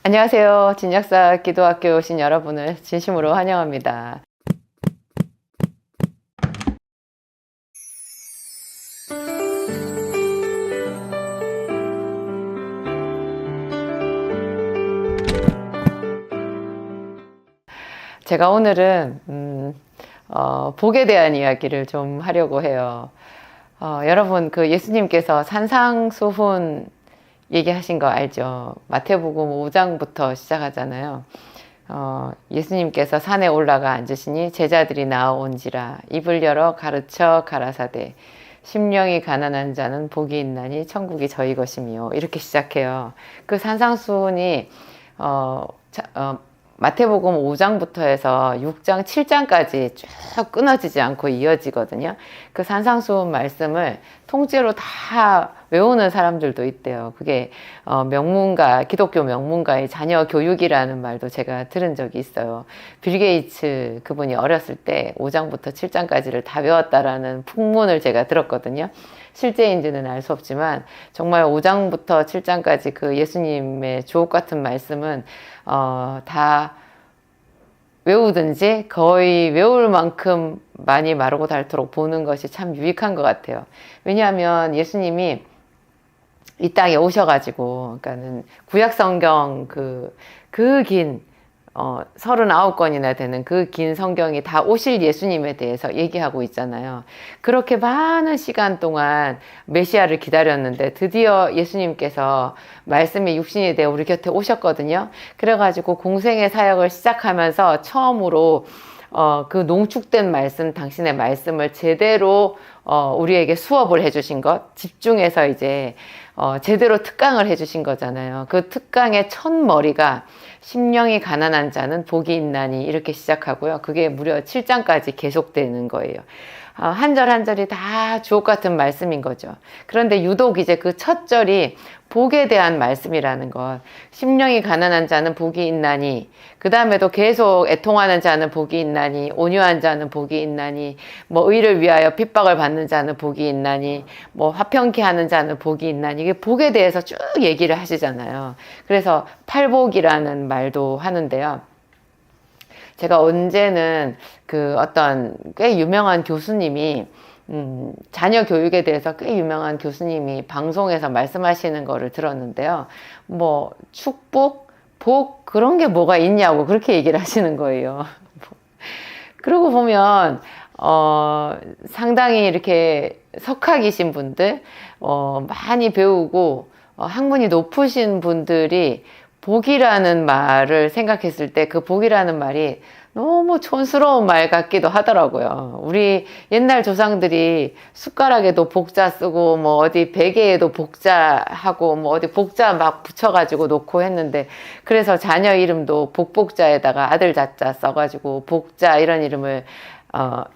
안녕하세요. 진약사 기도학교에 오신 여러분을 진심으로 환영합니다. 제가 오늘은 복에 대한 이야기를 좀 하려고 해요. 여러분, 예수님께서 산상수훈 얘기하신 거 알죠? 마태복음 5장부터 시작하잖아요. 예수님께서 산에 올라가 앉으시니 제자들이 나아온지라 입을 열어 가르쳐 가라사대 심령이 가난한 자는 복이 있나니 천국이 저희 것이며, 이렇게 시작해요. 그 산상수훈이 마태복음 5장부터 해서 6장, 7장까지 쭉 끊어지지 않고 이어지거든요. 그 산상수훈 말씀을 통째로 다 외우는 사람들도 있대요. 그게 명문가, 기독교 명문가의 자녀 교육이라는 말도 제가 들은 적이 있어요. 빌 게이츠 그분이 어렸을 때 5장부터 7장까지를 다 외웠다라는 풍문을 제가 들었거든요. 실제인지는 알 수 없지만 정말 5장부터 7장까지 그 예수님의 주옥 같은 말씀은 다 외우든지 거의 외울 만큼 많이 마르고 닳도록 보는 것이 참 유익한 것 같아요. 왜냐하면 예수님이 이 땅에 오셔가지고, 그러니까는 구약성경 긴 39권이나 되는 그 긴 성경이 다 오실 예수님에 대해서 얘기하고 있잖아요. 그렇게 많은 시간 동안 메시아를 기다렸는데 드디어 예수님께서 말씀이 육신이 되어 우리 곁에 오셨거든요. 그래가지고 공생의 사역을 시작하면서 처음으로 그 농축된 말씀, 당신의 말씀을 제대로 우리에게 수업을 해주신 것, 집중해서 이제 제대로 특강을 해주신 거잖아요. 그 특강의 첫 머리가 심령이 가난한 자는 복이 있나니, 이렇게 시작하고요. 그게 무려 7장까지 계속되는 거예요. 한 절 한 절이 다 주옥 같은 말씀인 거죠. 그런데 유독 이제 그 첫 절이 복에 대한 말씀이라는 것. 심령이 가난한 자는 복이 있나니, 그 다음에도 계속 애통하는 자는 복이 있나니, 온유한 자는 복이 있나니, 뭐 의를 위하여 핍박을 받는 자는 복이 있나니, 뭐 화평케 하는 자는 복이 있나니, 이게 복에 대해서 쭉 얘기를 하시잖아요. 그래서 팔복이라는 말도 하는데요. 제가 언제는 어떤 꽤 유명한 교수님이 자녀 교육에 대해서 꽤 유명한 교수님이 방송에서 말씀하시는 거를 들었는데요. 뭐 축복, 복, 그런 게 뭐가 있냐고 그렇게 얘기를 하시는 거예요. 그러고 보면 상당히 이렇게 석학이신 분들, 많이 배우고 학문이 높으신 분들이 복이라는 말을 생각했을 때 그 복이라는 말이 너무 촌스러운 말 같기도 하더라고요. 우리 옛날 조상들이 숟가락에도 복자 쓰고 뭐 어디 베개에도 복자 하고 뭐 어디 복자 막 붙여가지고 놓고 했는데, 그래서 자녀 이름도 복복자에다가 아들 자자 써가지고 복자 이런 이름을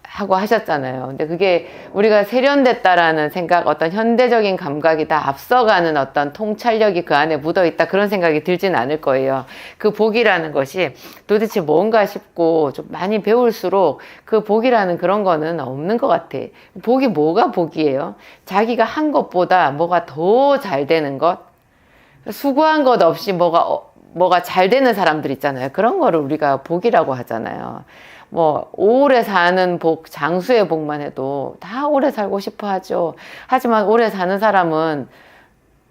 하고 하셨잖아요. 근데 그게 우리가 세련됐다라는 생각, 어떤 현대적인 감각이 다 앞서가는 어떤 통찰력이 그 안에 묻어 있다, 그런 생각이 들진 않을 거예요. 그 복이라는 것이 도대체 뭔가 싶고 좀 많이 배울수록 그 복이라는 그런 거는 없는 것 같아. 복이 뭐가 복이에요? 자기가 한 것보다 뭐가 더 잘 되는 것? 수고한 것 없이 뭐가 잘 되는 사람들 있잖아요. 그런 거를 우리가 복이라고 하잖아요. 뭐 오래 사는 복, 장수의 복만 해도 다 오래 살고 싶어 하죠. 하지만 오래 사는 사람은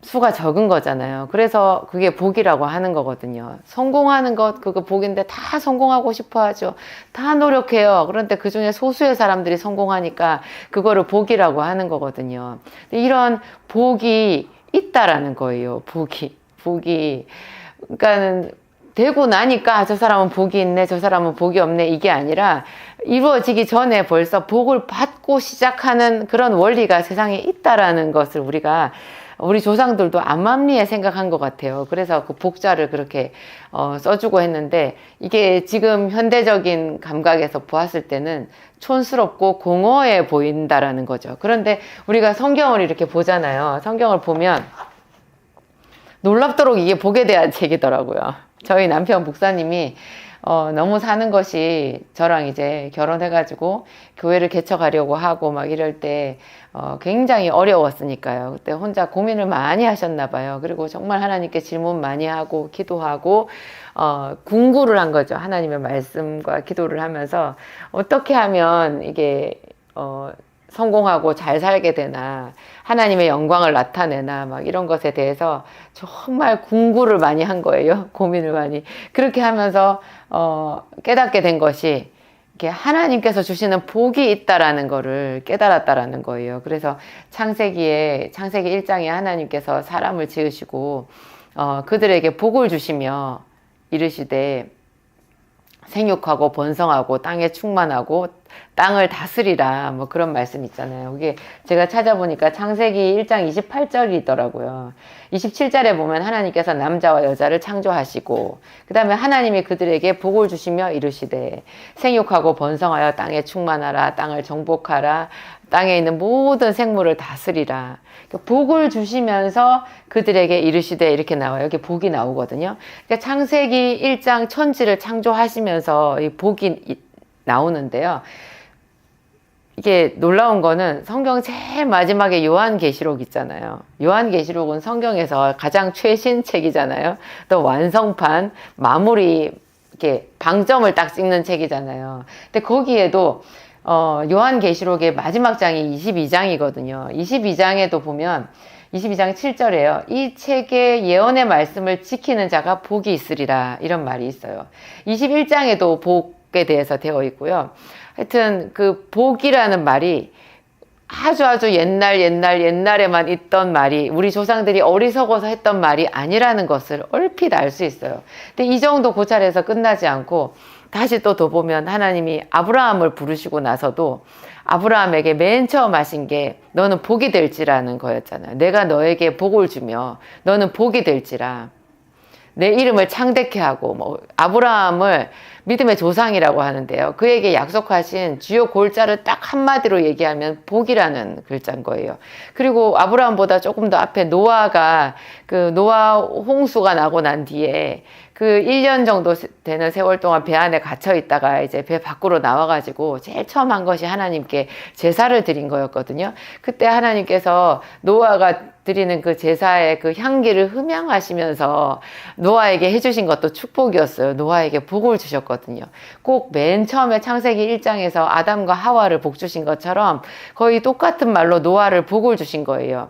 수가 적은 거잖아요. 그래서 그게 복이라고 하는 거거든요. 성공하는 것, 그거 복인데 다 성공하고 싶어 하죠. 다 노력해요. 그런데 그 중에 소수의 사람들이 성공하니까 그거를 복이라고 하는 거거든요. 이런 복이 있다라는 거예요. 복이. 그러니까는 되고 나니까 저 사람은 복이 있네, 저 사람은 복이 없네, 이게 아니라 이루어지기 전에 벌써 복을 받고 시작하는 그런 원리가 세상에 있다라는 것을 우리 조상들도 암암리에 생각한 것 같아요. 그래서 그 복자를 그렇게 써주고 했는데, 이게 지금 현대적인 감각에서 보았을 때는 촌스럽고 공허해 보인다라는 거죠. 그런데 우리가 성경을 이렇게 보잖아요. 성경을 보면 놀랍도록 이게 복에 대한 책이더라고요. 저희 남편 목사님이 너무 사는 것이 저랑 이제 결혼해가지고 교회를 개척하려고 하고 막 이럴 때 굉장히 어려웠으니까요. 그때 혼자 고민을 많이 하셨나 봐요. 그리고 정말 하나님께 질문 많이 하고 기도하고 궁구를 한 거죠. 하나님의 말씀과 기도를 하면서 어떻게 하면 이게 성공하고 잘 살게 되나, 하나님의 영광을 나타내나, 막 이런 것에 대해서 정말 궁구를 많이 한 거예요. 고민을 많이. 그렇게 하면서, 깨닫게 된 것이, 이렇게 하나님께서 주시는 복이 있다라는 거를 깨달았다라는 거예요. 그래서 창세기 1장에 하나님께서 사람을 지으시고, 그들에게 복을 주시며 이르시되, 생육하고 번성하고 땅에 충만하고 땅을 다스리라, 뭐 그런 말씀 있잖아요. 그게 제가 찾아보니까 창세기 1장 28절이더라고요. 27절에 보면 하나님께서 남자와 여자를 창조하시고, 그 다음에 하나님이 그들에게 복을 주시며 이르시되 생육하고 번성하여 땅에 충만하라, 땅을 정복하라, 땅에 있는 모든 생물을 다스리라. 복을 주시면서 그들에게 이르시되 이렇게 나와요. 여기 복이 나오거든요. 그러니까 창세기 1장 천지를 창조하시면서 이 복이 나오는데요. 이게 놀라운 거는 성경 제일 마지막에 요한계시록 있잖아요. 요한계시록은 성경에서 가장 최신 책이잖아요. 또 완성판, 마무리, 이렇게 방점을 딱 찍는 책이잖아요. 근데 거기에도 요한계시록의 마지막 장이 22장이거든요. 22장에도 보면 22장 7절에요. 이 책의 예언의 말씀을 지키는 자가 복이 있으리라, 이런 말이 있어요. 21장에도 복에 대해서 되어 있고요. 하여튼 그 복이라는 말이 아주 옛날에만 있던 말이, 우리 조상들이 어리석어서 했던 말이 아니라는 것을 얼핏 알 수 있어요. 근데 이 정도 고찰에서 끝나지 않고 다시 또 더 보면 하나님이 아브라함을 부르시고 나서도 아브라함에게 맨 처음 하신 게 너는 복이 될지라는 거였잖아요. 내가 너에게 복을 주며 너는 복이 될지라. 내 이름을 창대케 하고, 뭐 아브라함을 믿음의 조상이라고 하는데요. 그에게 약속하신 주요 골자를 딱 한마디로 얘기하면 복이라는 글자인 거예요. 그리고 아브라함보다 조금 더 앞에 노아가, 그 노아 홍수가 나고 난 뒤에 그 1년 정도 되는 세월 동안 배 안에 갇혀 있다가 이제 배 밖으로 나와가지고 제일 처음 한 것이 하나님께 제사를 드린 거였거든요. 그때 하나님께서 노아가 드리는 그 제사의 그 향기를 흠양하시면서 노아에게 해주신 것도 축복이었어요. 노아에게 복을 주셨거든요. 꼭 맨 처음에 창세기 1장에서 아담과 하와를 복 주신 것처럼 거의 똑같은 말로 노아를 복을 주신 거예요.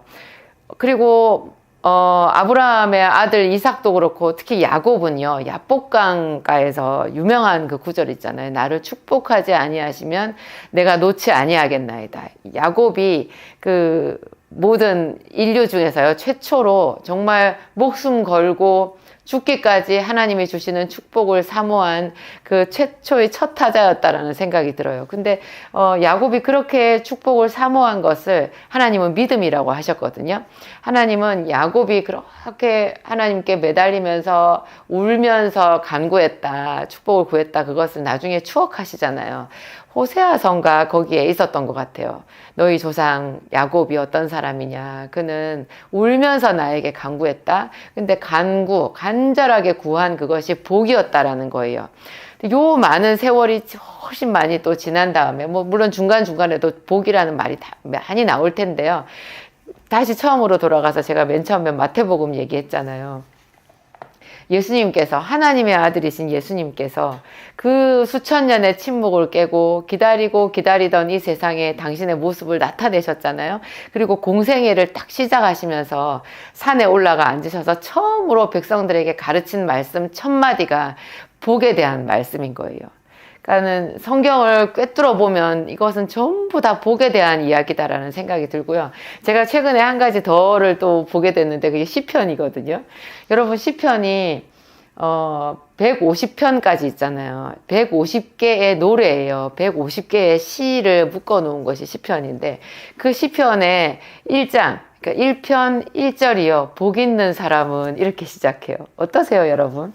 그리고 아브라함의 아들 이삭도 그렇고, 특히 야곱은요, 야복강가에서 유명한 그 구절 있잖아요. 나를 축복하지 아니하시면 내가 놓지 아니하겠나이다. 야곱이 그 모든 인류 중에서요, 최초로 정말 목숨 걸고 죽기까지 하나님이 주시는 축복을 사모한 그 최초의 첫 타자였다라는 생각이 들어요. 근데 야곱이 그렇게 축복을 사모한 것을 하나님은 믿음이라고 하셨거든요. 하나님은 야곱이 그렇게 하나님께 매달리면서 울면서 간구했다, 축복을 구했다, 그것을 나중에 추억하시잖아요. 호세아서인가 거기에 있었던 것 같아요. 너희 조상 야곱이 어떤 사람이냐, 그는 울면서 나에게 간구했다. 근데 간절하게 구한 그것이 복이었다라는 거예요. 요 많은 세월이 훨씬 많이 또 지난 다음에, 뭐 물론 중간중간에도 복이라는 말이 많이 나올 텐데요. 다시 처음으로 돌아가서 제가 맨 처음에 마태복음 얘기했잖아요. 예수님께서, 하나님의 아들이신 예수님께서 그 수천 년의 침묵을 깨고 기다리고 기다리던 이 세상에 당신의 모습을 나타내셨잖아요. 그리고 공생애를 딱 시작하시면서 산에 올라가 앉으셔서 처음으로 백성들에게 가르친 말씀 첫 마디가 복에 대한 말씀인 거예요. 그러니까는 성경을 꿰뚫어 보면 이것은 전부 다 복에 대한 이야기다라는 생각이 들고요. 제가 최근에 한 가지 더를 또 보게 됐는데 그게 시편이거든요. 여러분, 시편이 150편까지 있잖아요. 150개의 노래예요. 150개의 시를 묶어 놓은 것이 시편인데, 그 시편의 1장, 그러니까 1편 1절이요. 복 있는 사람은 이렇게 시작해요. 어떠세요, 여러분?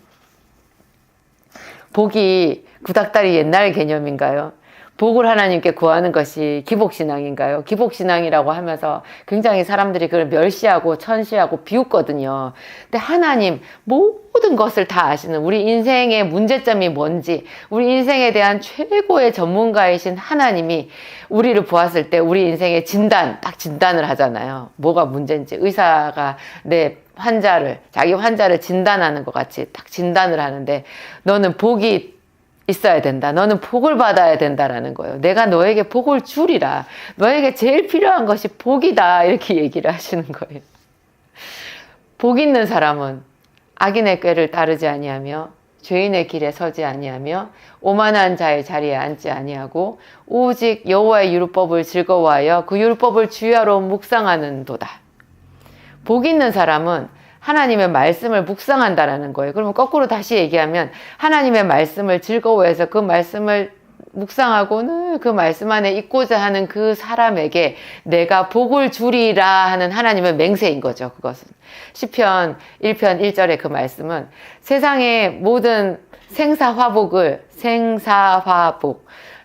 복이 구닥다리 옛날 개념인가요? 복을 하나님께 구하는 것이 기복신앙인가요? 기복신앙이라고 하면서 굉장히 사람들이 그걸 멸시하고 천시하고 비웃거든요. 근데 하나님 모든 것을 다 아시는, 우리 인생의 문제점이 뭔지, 우리 인생에 대한 최고의 전문가이신 하나님이 우리를 보았을 때 우리 인생의 딱 진단을 하잖아요. 뭐가 문제인지. 의사가 자기 환자를 진단하는 것 같이 딱 진단을 하는데, 너는 복이 있어야 된다. 너는 복을 받아야 된다라는 거예요. 내가 너에게 복을 주리라. 너에게 제일 필요한 것이 복이다. 이렇게 얘기를 하시는 거예요. 복 있는 사람은 악인의 꾀를 따르지 아니하며 죄인의 길에 서지 아니하며 오만한 자의 자리에 앉지 아니하고 오직 여호와의 율법을 즐거워하여 그 율법을 주야로 묵상하는도다. 복 있는 사람은 하나님의 말씀을 묵상한다라는 거예요. 그러면 거꾸로 다시 얘기하면 하나님의 말씀을 즐거워해서 그 말씀을 묵상하고는 그 말씀 안에 있고자 하는 그 사람에게 내가 복을 주리라 하는 하나님의 맹세인 거죠. 그것은 시편 1편 1절의 그 말씀은 세상의 모든 생사화복,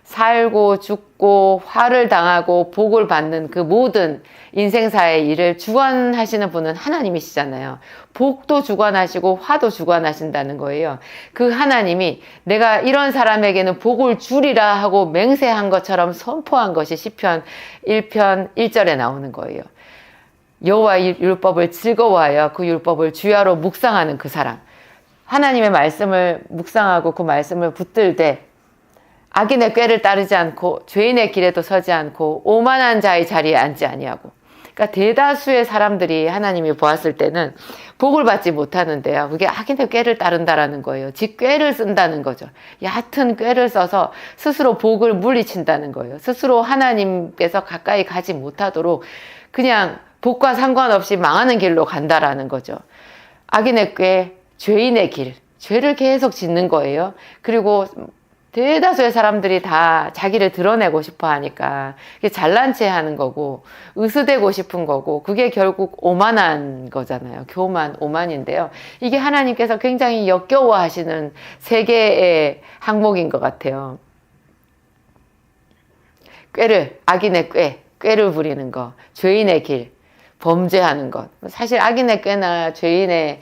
살고 죽고 화를 당하고 복을 받는 그 모든 인생사의 일을 주관하시는 분은 하나님이시잖아요. 복도 주관하시고 화도 주관하신다는 거예요. 그 하나님이 내가 이런 사람에게는 복을 주리라 하고 맹세한 것처럼 선포한 것이 시편 1편 1절에 나오는 거예요. 여호와의 율법을 즐거워하여 그 율법을 주야로 묵상하는 그 사람, 하나님의 말씀을 묵상하고 그 말씀을 붙들되 악인의 꾀를 따르지 않고 죄인의 길에도 서지 않고 오만한 자의 자리에 앉지 아니하고, 그러니까 대다수의 사람들이 하나님이 보았을 때는 복을 받지 못하는데요. 그게 악인의 꾀를 따른다라는 거예요. 지 꾀를 쓴다는 거죠. 얕은 꾀를 써서 스스로 복을 물리친다는 거예요. 스스로 하나님께서 가까이 가지 못하도록 그냥 복과 상관없이 망하는 길로 간다라는 거죠. 악인의 꾀, 죄인의 길, 죄를 계속 짓는 거예요. 그리고 대다수의 사람들이 다 자기를 드러내고 싶어 하니까 그게 잘난 체 하는 거고 으스대고 싶은 거고, 그게 결국 오만한 거잖아요. 교만, 오만인데요. 이게 하나님께서 굉장히 역겨워 하시는 세 개의 항목인 것 같아요. 악인의 꾀를 부리는 거, 죄인의 길, 범죄하는 것. 사실 악인의 꾀나 죄인의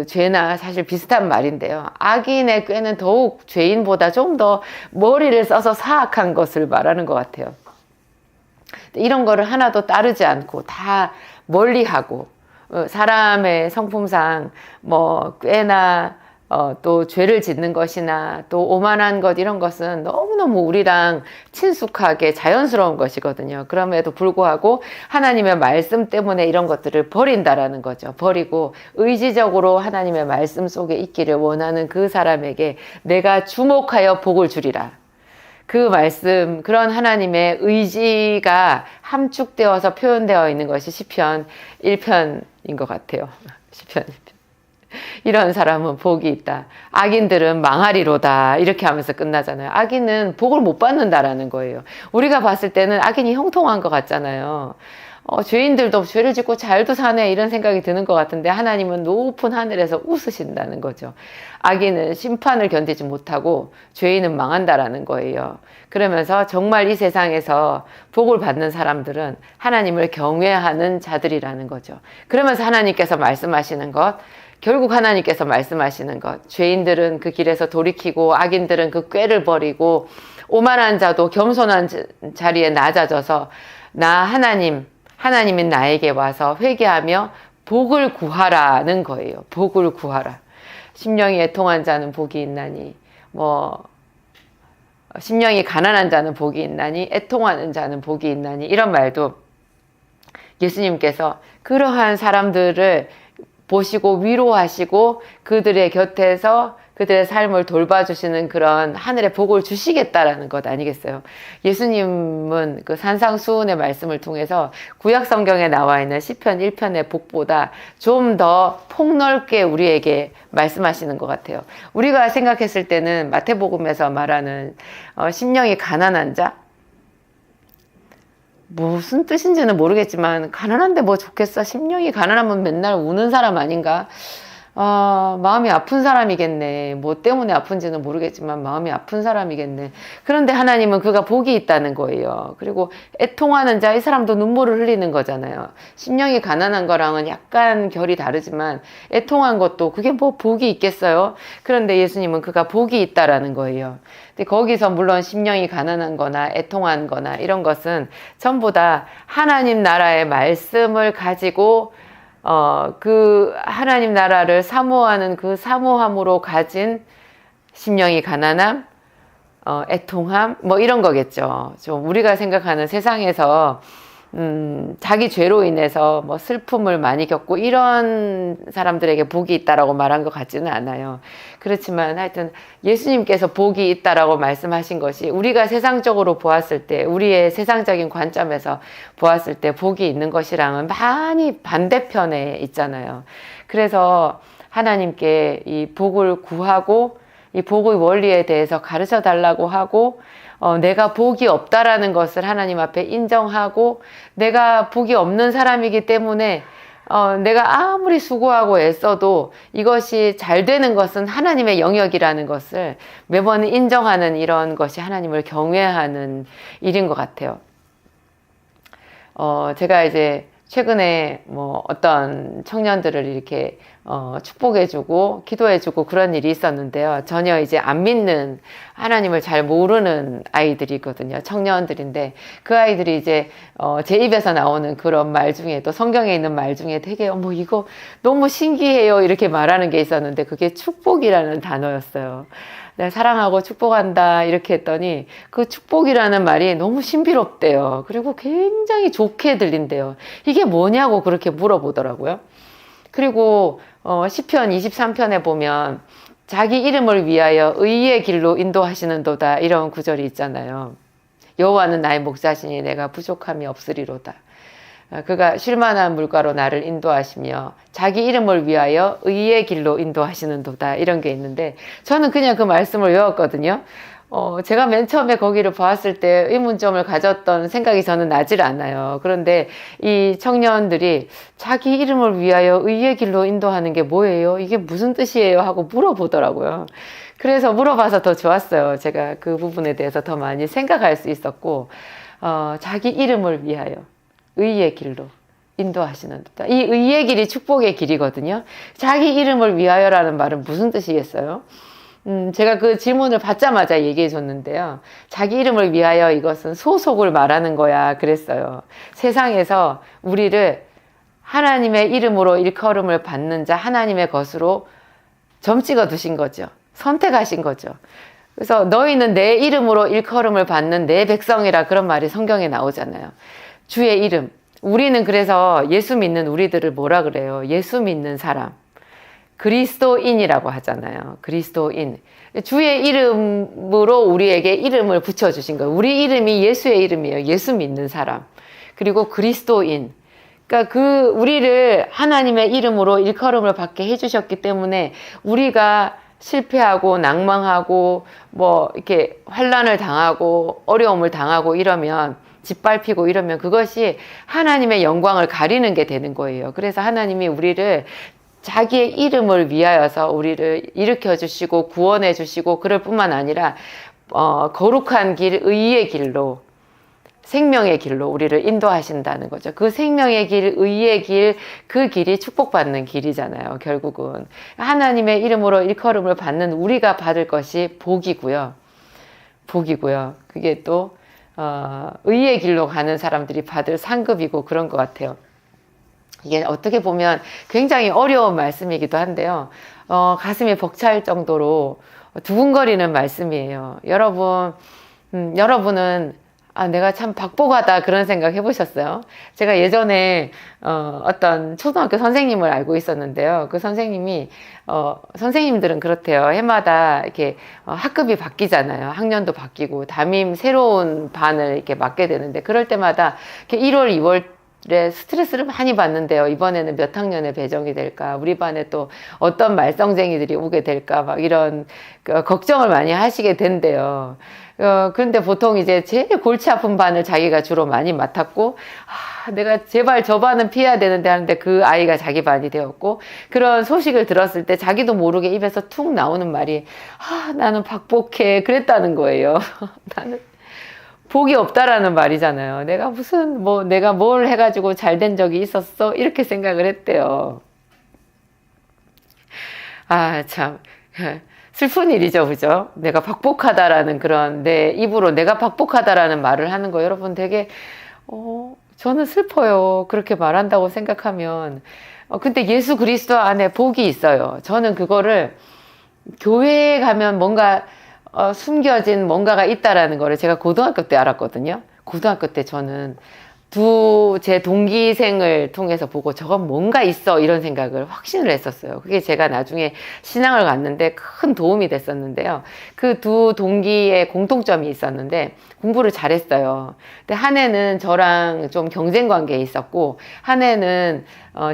죄나 사실 비슷한 말인데요. 악인의 꾀는 더욱 죄인보다 좀 더 머리를 써서 사악한 것을 말하는 것 같아요. 이런 거를 하나도 따르지 않고 다 멀리하고, 사람의 성품상 꾀나 또 죄를 짓는 것이나 또 오만한 것, 이런 것은 너무너무 우리랑 친숙하게 자연스러운 것이거든요. 그럼에도 불구하고 하나님의 말씀 때문에 이런 것들을 버린다라는 거죠. 버리고 의지적으로 하나님의 말씀 속에 있기를 원하는 그 사람에게 내가 주목하여 복을 주리라. 그 말씀, 그런 하나님의 의지가 함축되어서 표현되어 있는 것이 시편 1편인 것 같아요. 시편 1편. 이런 사람은 복이 있다. 악인들은 망하리로다. 이렇게 하면서 끝나잖아요. 악인은 복을 못 받는다라는 거예요. 우리가 봤을 때는 악인이 형통한 것 같잖아요. 죄인들도 죄를 짓고 잘도 사네, 이런 생각이 드는 것 같은데 하나님은 높은 하늘에서 웃으신다는 거죠. 악인은 심판을 견디지 못하고 죄인은 망한다라는 거예요. 그러면서 정말 이 세상에서 복을 받는 사람들은 하나님을 경외하는 자들이라는 거죠. 그러면서 하나님께서 말씀하시는 것, 결국 하나님께서 말씀하시는 것, 죄인들은 그 길에서 돌이키고 악인들은 그 꾀를 버리고 오만한 자도 겸손한 자리에 낮아져서 하나님인 나에게 와서 회개하며 복을 구하라는 거예요. 복을 구하라. 심령이 애통한 자는 복이 있나니, 심령이 가난한 자는 복이 있나니, 애통하는 자는 복이 있나니, 이런 말도 예수님께서 그러한 사람들을 보시고 위로하시고 그들의 곁에서 그들의 삶을 돌봐주시는 그런 하늘의 복을 주시겠다라는 것 아니겠어요? 예수님은 그 산상수훈의 말씀을 통해서 구약 성경에 나와 있는 시편 1편의 복보다 좀 더 폭넓게 우리에게 말씀하시는 것 같아요. 우리가 생각했을 때는 마태복음에서 말하는 심령이 가난한 자, 무슨 뜻인지는 모르겠지만 가난한데 뭐 좋겠어? 심령이 가난하면 맨날 우는 사람 아닌가? 마음이 아픈 사람이겠네. 뭐 때문에 아픈지는 모르겠지만 마음이 아픈 사람이겠네. 그런데 하나님은 그가 복이 있다는 거예요. 그리고 애통하는 자, 이 사람도 눈물을 흘리는 거잖아요. 심령이 가난한 거랑은 약간 결이 다르지만 애통한 것도 그게 뭐 복이 있겠어요? 그런데 예수님은 그가 복이 있다라는 거예요. 근데 거기서 물론 심령이 가난한 거나 애통한 거나 이런 것은 전부 다 하나님 나라의 말씀을 가지고 그 하나님 나라를 사모하는 그 사모함으로 가진 심령이 가난함, 애통함, 뭐 이런 거겠죠. 좀 우리가 생각하는 세상에서 자기 죄로 인해서 뭐 슬픔을 많이 겪고 이런 사람들에게 복이 있다라고 말한 것 같지는 않아요. 그렇지만 하여튼 예수님께서 복이 있다라고 말씀하신 것이 우리가 세상적으로 보았을 때, 우리의 세상적인 관점에서 보았을 때 복이 있는 것이랑은 많이 반대편에 있잖아요. 그래서 하나님께 이 복을 구하고 이 복의 원리에 대해서 가르쳐 달라고 하고 내가 복이 없다라는 것을 하나님 앞에 인정하고 내가 복이 없는 사람이기 때문에 내가 아무리 수고하고 애써도 이것이 잘 되는 것은 하나님의 영역이라는 것을 매번 인정하는 이런 것이 하나님을 경외하는 일인 것 같아요. 제가 이제 최근에 뭐 어떤 청년들을 이렇게 축복해주고 기도해주고 그런 일이 있었는데요. 전혀 이제 안 믿는, 하나님을 잘 모르는 아이들이거든요. 청년들인데 그 아이들이 이제 제 입에서 나오는 그런 말 중에, 또 성경에 있는 말 중에 되게 이거 너무 신기해요 이렇게 말하는 게 있었는데 그게 축복이라는 단어였어요. 내가 사랑하고 축복한다 이렇게 했더니 그 축복이라는 말이 너무 신비롭대요. 그리고 굉장히 좋게 들린대요. 이게 뭐냐고 그렇게 물어보더라고요. 그리고 시편 23편에 보면 자기 이름을 위하여 의의 길로 인도하시는도다 이런 구절이 있잖아요. 여호와는 나의 목자시니 내가 부족함이 없으리로다. 그가 쉴만한 물가로 나를 인도하시며 자기 이름을 위하여 의의 길로 인도하시는도다 이런 게 있는데 저는 그냥 그 말씀을 외웠거든요. 제가 맨 처음에 거기를 보았을 때 의문점을 가졌던 생각이 저는 나질 않아요. 그런데 이 청년들이 자기 이름을 위하여 의의 길로 인도하는 게 뭐예요? 이게 무슨 뜻이에요? 하고 물어보더라고요. 그래서 물어봐서 더 좋았어요. 제가 그 부분에 대해서 더 많이 생각할 수 있었고 자기 이름을 위하여 의의 길로 인도하시는 듯. 이 의의 길이 축복의 길이거든요. 자기 이름을 위하여라는 말은 무슨 뜻이겠어요? 제가 그 질문을 받자마자 얘기해 줬는데요. 자기 이름을 위하여 이것은 소속을 말하는 거야 그랬어요. 세상에서 우리를 하나님의 이름으로 일컬음을 받는 자, 하나님의 것으로 점 찍어 두신 거죠. 선택하신 거죠. 그래서 너희는 내 이름으로 일컬음을 받는 내 백성이라 그런 말이 성경에 나오잖아요. 주의 이름. 우리는 그래서 예수 믿는 우리들을 뭐라 그래요? 예수 믿는 사람. 그리스도인이라고 하잖아요. 그리스도인. 주의 이름으로 우리에게 이름을 붙여주신 거예요. 우리 이름이 예수의 이름이에요. 예수 믿는 사람. 그리고 그리스도인. 그러니까 우리를 하나님의 이름으로 일컬음을 받게 해주셨기 때문에 우리가 실패하고 낭망하고 뭐 이렇게 환난을 당하고 어려움을 당하고 이러면 짓밟히고 이러면 그것이 하나님의 영광을 가리는 게 되는 거예요. 그래서 하나님이 우리를 자기의 이름을 위하여서 우리를 일으켜 주시고 구원해 주시고 그럴 뿐만 아니라 거룩한 길, 의의 길로, 생명의 길로 우리를 인도하신다는 거죠. 그 생명의 길, 의의 길, 그 길이 축복받는 길이잖아요. 결국은 하나님의 이름으로 일컬음을 받는 우리가 받을 것이 복이고요. 복이고요. 그게 또 의의 길로 가는 사람들이 받을 상급이고 그런 것 같아요. 이게 어떻게 보면 굉장히 어려운 말씀이기도 한데요. 가슴이 벅찰 정도로 두근거리는 말씀이에요. 여러분은 내가 참 박복하다 그런 생각 해보셨어요? 제가 예전에 어떤 초등학교 선생님을 알고 있었는데요. 그 선생님이 선생님들은 그렇대요. 해마다 이렇게 학급이 바뀌잖아요. 학년도 바뀌고 담임 새로운 반을 이렇게 맡게 되는데 그럴 때마다 이렇게 1월, 2월 스트레스를 많이 받는데요. 이번에는 몇 학년에 배정이 될까? 우리 반에 또 어떤 말썽쟁이들이 오게 될까? 막 이런 걱정을 많이 하시게 된대요. 그런데 보통 이제 제일 골치 아픈 반을 자기가 주로 많이 맡았고, 내가 제발 저 반은 피해야 되는데 하는데 그 아이가 자기 반이 되었고, 그런 소식을 들었을 때 자기도 모르게 입에서 툭 나오는 말이, 나는 박복해. 그랬다는 거예요. 나는 복이 없다라는 말이잖아요. 내가 뭘 해가지고 잘 된 적이 있었어? 이렇게 생각을 했대요. 참. 슬픈 일이죠, 그죠? 내가 박복하다라는 그런 내 입으로 내가 박복하다라는 말을 하는 거 여러분 되게, 저는 슬퍼요. 그렇게 말한다고 생각하면. 근데 예수 그리스도 안에 복이 있어요. 저는 그거를 교회에 가면 뭔가 숨겨진 뭔가가 있다라는 거를 제가 고등학교 때 알았거든요. 고등학교 때 저는 제 동기생을 통해서 보고 저건 뭔가 있어 이런 생각을 확신을 했었어요. 그게 제가 나중에 신앙을 갔는데 큰 도움이 됐었는데요. 그 두 동기의 공통점이 있었는데 공부를 잘했어요. 근데 한 애는 저랑 좀 경쟁 관계에 있었고 한 애는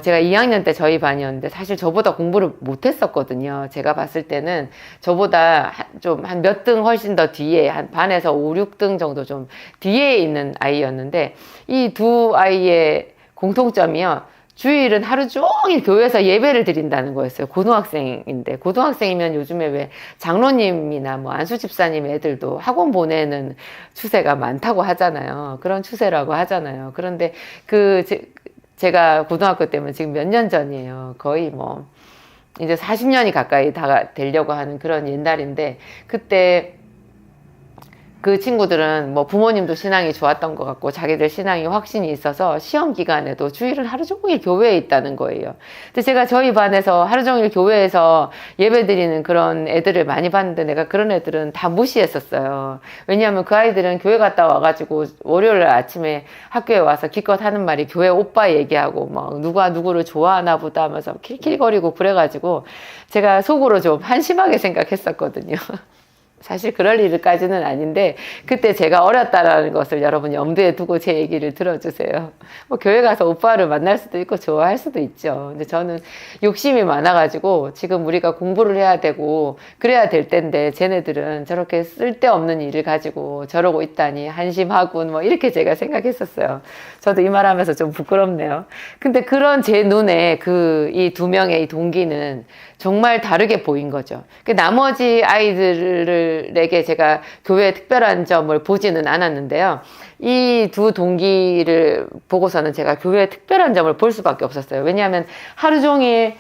제가 2학년 때 저희 반이었는데 사실 저보다 공부를 못했었거든요. 제가 봤을 때는 저보다 좀 한 몇 등 훨씬 더 뒤에 한 반에서 5, 6등 정도 좀 뒤에 있는 아이였는데 이 두 아이의 공통점이요. 주일은 하루 종일 교회에서 예배를 드린다는 거였어요. 고등학생인데. 고등학생이면 요즘에 왜 장로님이나 뭐 안수 집사님 애들도 학원 보내는 추세가 많다고 하잖아요. 그런 추세라고 하잖아요. 그런데 제가 고등학교 때면 지금 몇 년 전이에요. 거의 뭐 이제 40년이 가까이 다 되려고 하는 그런 옛날인데 그때 그 친구들은 뭐 부모님도 신앙이 좋았던 것 같고 자기들 신앙이 확신이 있어서 시험 기간에도 주일은 하루 종일 교회에 있다는 거예요. 근데 제가 저희 반에서 하루 종일 교회에서 예배드리는 그런 애들을 많이 봤는데 내가 그런 애들은 다 무시했었어요. 왜냐하면 그 아이들은 교회 갔다 와가지고 월요일 아침에 학교에 와서 기껏 하는 말이 교회 오빠 얘기하고 막 누가 누구를 좋아하나 보다 하면서 킬킬거리고 그래가지고 제가 속으로 좀 한심하게 생각했었거든요. 사실 그럴 일까지는 아닌데 그때 제가 어렸다라는 것을 여러분 염두에 두고 제 얘기를 들어주세요. 뭐 교회 가서 오빠를 만날 수도 있고 좋아할 수도 있죠. 근데 저는 욕심이 많아가지고 지금 우리가 공부를 해야 되고 그래야 될 텐데 쟤네들은 저렇게 쓸데없는 일을 가지고 저러고 있다니 한심하군 뭐 이렇게 제가 생각했었어요. 저도 이 말하면서 좀 부끄럽네요. 근데 그런 제 눈에 이 두 명의 이 동기는 정말 다르게 보인 거죠. 나머지 아이들에게 제가 교회의 특별한 점을 보지는 않았는데요. 이 두 동기를 보고서는 제가 교회의 특별한 점을 볼 수밖에 없었어요. 왜냐하면 하루 종일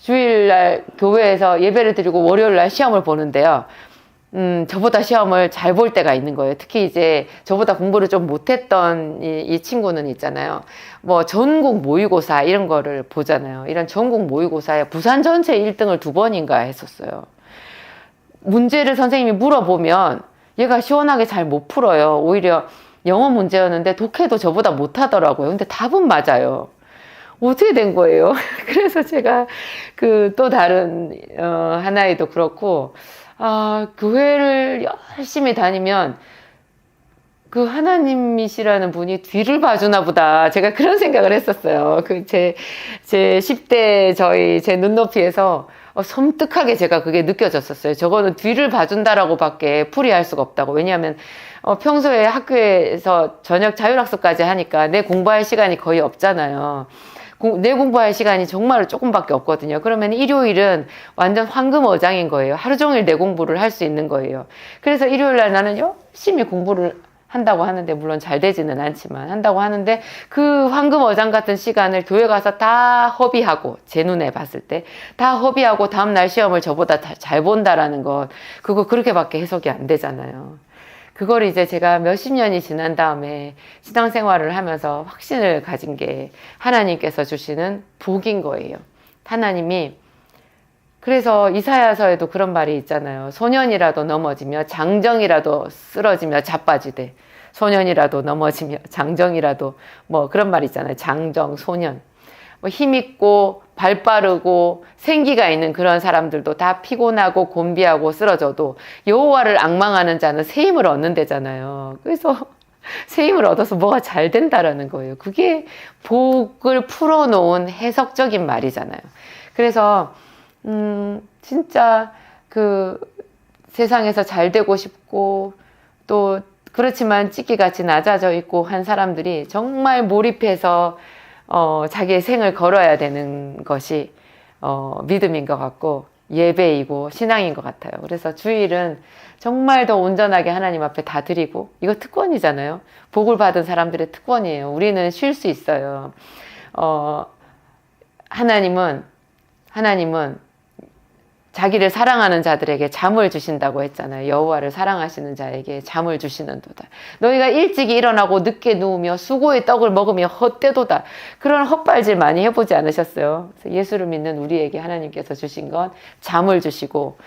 주일날 교회에서 예배를 드리고 월요일날 시험을 보는데요. 저보다 시험을 잘 볼 때가 있는 거예요. 특히 이제 저보다 공부를 좀 못했던 이 친구는 있잖아요. 뭐 전국 모의고사 이런 거를 보잖아요. 이런 전국 모의고사에 부산 전체 1등을 2번인가 했었어요. 문제를 선생님이 물어보면 얘가 시원하게 잘 못 풀어요. 오히려 영어 문제였는데 독해도 저보다 못하더라고요. 근데 답은 맞아요. 어떻게 된 거예요? 그래서 제가 또 다른 한 아이도 그렇고 교회를 열심히 다니면 그 하나님이시라는 분이 뒤를 봐주나 보다. 제가 그런 생각을 했었어요. 제 10대 제 눈높이에서 섬뜩하게 제가 그게 느껴졌었어요. 저거는 뒤를 봐준다라고 밖에 풀이할 수가 없다고. 왜냐하면 평소에 학교에서 저녁 자율학습까지 하니까 내 공부할 시간이 거의 없잖아요. 내 공부할 시간이 정말 조금밖에 없거든요. 그러면 일요일은 완전 황금어장인 거예요. 하루 종일 내 공부를 할 수 있는 거예요. 그래서 일요일날 나는 열심히 공부를 한다고 하는데, 물론 잘 되지는 않지만 한다고 하는데, 그 황금어장 같은 시간을 교회 가서 다 허비하고, 제 눈에 봤을 때 다 허비하고 다음날 시험을 저보다 잘 본다라는 것, 그거 그렇게밖에 해석이 안 되잖아요. 그걸 이제 제가 몇십 년이 지난 다음에 신앙생활을 하면서 확신을 가진 게 하나님께서 주시는 복인 거예요. 하나님이, 그래서 이사야서에도 그런 말이 있잖아요. 소년이라도 넘어지며 장정이라도 쓰러지며 자빠지되, 소년이라도 넘어지며 장정이라도, 뭐 그런 말 있잖아요. 장정, 소년. 뭐 힘있고 발 빠르고 생기가 있는 그런 사람들도 다 피곤하고 곤비하고 쓰러져도 여호와를 앙망하는 자는 새 힘을 얻는다잖아요. 그래서 새 힘을 얻어서 뭐가 잘 된다라는 거예요. 그게 복을 풀어놓은 해석적인 말이잖아요. 그래서 진짜 그 세상에서 잘 되고 싶고 또 그렇지만 찌끼같이 낮아져 있고 한 사람들이 정말 몰입해서 자기의 생을 걸어야 되는 것이 믿음인 것 같고 예배이고 신앙인 것 같아요. 그래서 주일은 정말 더 온전하게 하나님 앞에 다 드리고, 이거 특권이잖아요. 복을 받은 사람들의 특권이에요. 우리는 쉴 수 있어요. 하나님은 자기를 사랑하는 자들에게 잠을 주신다고 했잖아요. 여호와를 사랑하시는 자에게 잠을 주시는도다. 너희가 일찍이 일어나고 늦게 누우며 수고의 떡을 먹으며 헛되도다. 그런 헛발질 많이 해보지 않으셨어요? 그래서 예수를 믿는 우리에게 하나님께서 주신 건 잠을 주시고,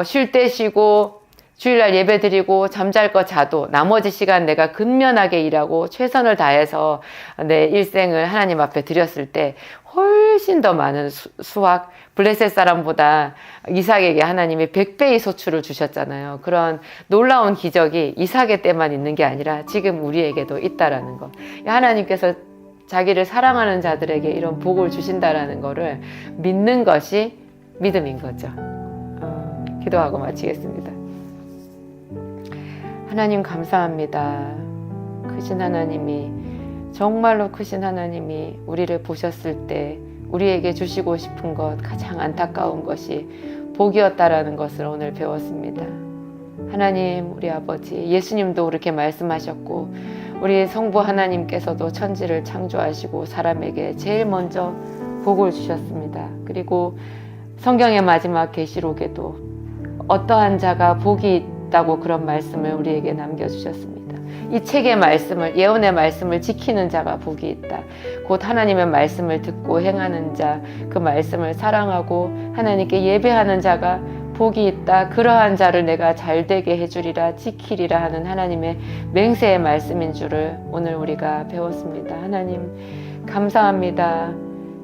쉴 때 쉬고 주일날 예배 드리고 잠잘 거 자도 나머지 시간 내가 근면하게 일하고 최선을 다해서 내 일생을 하나님 앞에 드렸을 때 훨씬 더 많은 수확, 블레셋 사람보다 이삭에게 하나님이 100배의 소출을 주셨잖아요. 그런 놀라운 기적이 이삭의 때만 있는 게 아니라 지금 우리에게도 있다라는 거. 하나님께서 자기를 사랑하는 자들에게 이런 복을 주신다라는 거를 믿는 것이 믿음인 거죠. 기도하고 마치겠습니다. 하나님 감사합니다. 크신 하나님이, 정말로 크신 하나님이 우리를 보셨을 때 우리에게 주시고 싶은 것, 가장 안타까운 것이 복이었다라는 것을 오늘 배웠습니다. 하나님, 우리 아버지, 예수님도 그렇게 말씀하셨고 우리 성부 하나님께서도 천지를 창조하시고 사람에게 제일 먼저 복을 주셨습니다. 그리고 성경의 마지막 계시록에도 어떠한 자가 복이 있다고 그런 말씀을 우리에게 남겨주셨습니다. 이 책의 말씀을, 예언의 말씀을 지키는 자가 복이 있다. 곧 하나님의 말씀을 듣고 행하는 자, 그 말씀을 사랑하고 하나님께 예배하는 자가 복이 있다. 그러한 자를 내가 잘되게 해주리라, 지키리라 하는 하나님의 맹세의 말씀인 줄을 오늘 우리가 배웠습니다. 하나님 감사합니다.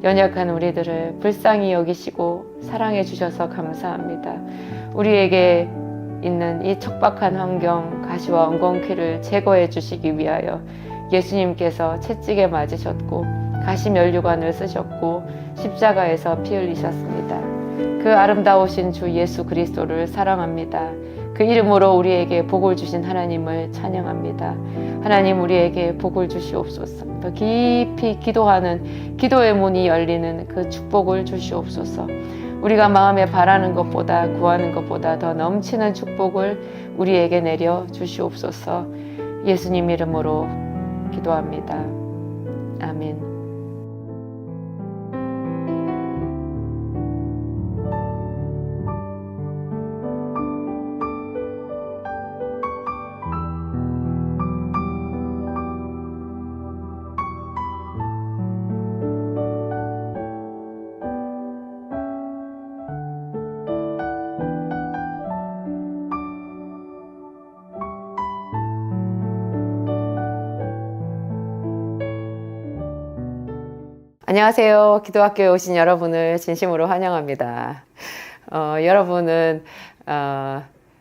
연약한 우리들을 불쌍히 여기시고 사랑해 주셔서 감사합니다. 우리에게 있는 이 척박한 환경, 가시와 엉겅퀴를 제거해 주시기 위하여 예수님께서 채찍에 맞으셨고 가시면류관을 쓰셨고 십자가에서 피 흘리셨습니다. 그 아름다우신 주 예수 그리스도를 사랑합니다. 그 이름으로 우리에게 복을 주신 하나님을 찬양합니다. 하나님, 우리에게 복을 주시옵소서. 더 깊이 기도하는 기도의 문이 열리는 그 축복을 주시옵소서. 우리가 마음에 바라는 것보다 구하는 것보다 더 넘치는 축복을 우리에게 내려 주시옵소서. 예수님 이름으로 기도합니다. 아멘. 안녕하세요. 기도학교에 오신 여러분을 진심으로 환영합니다. 여러분은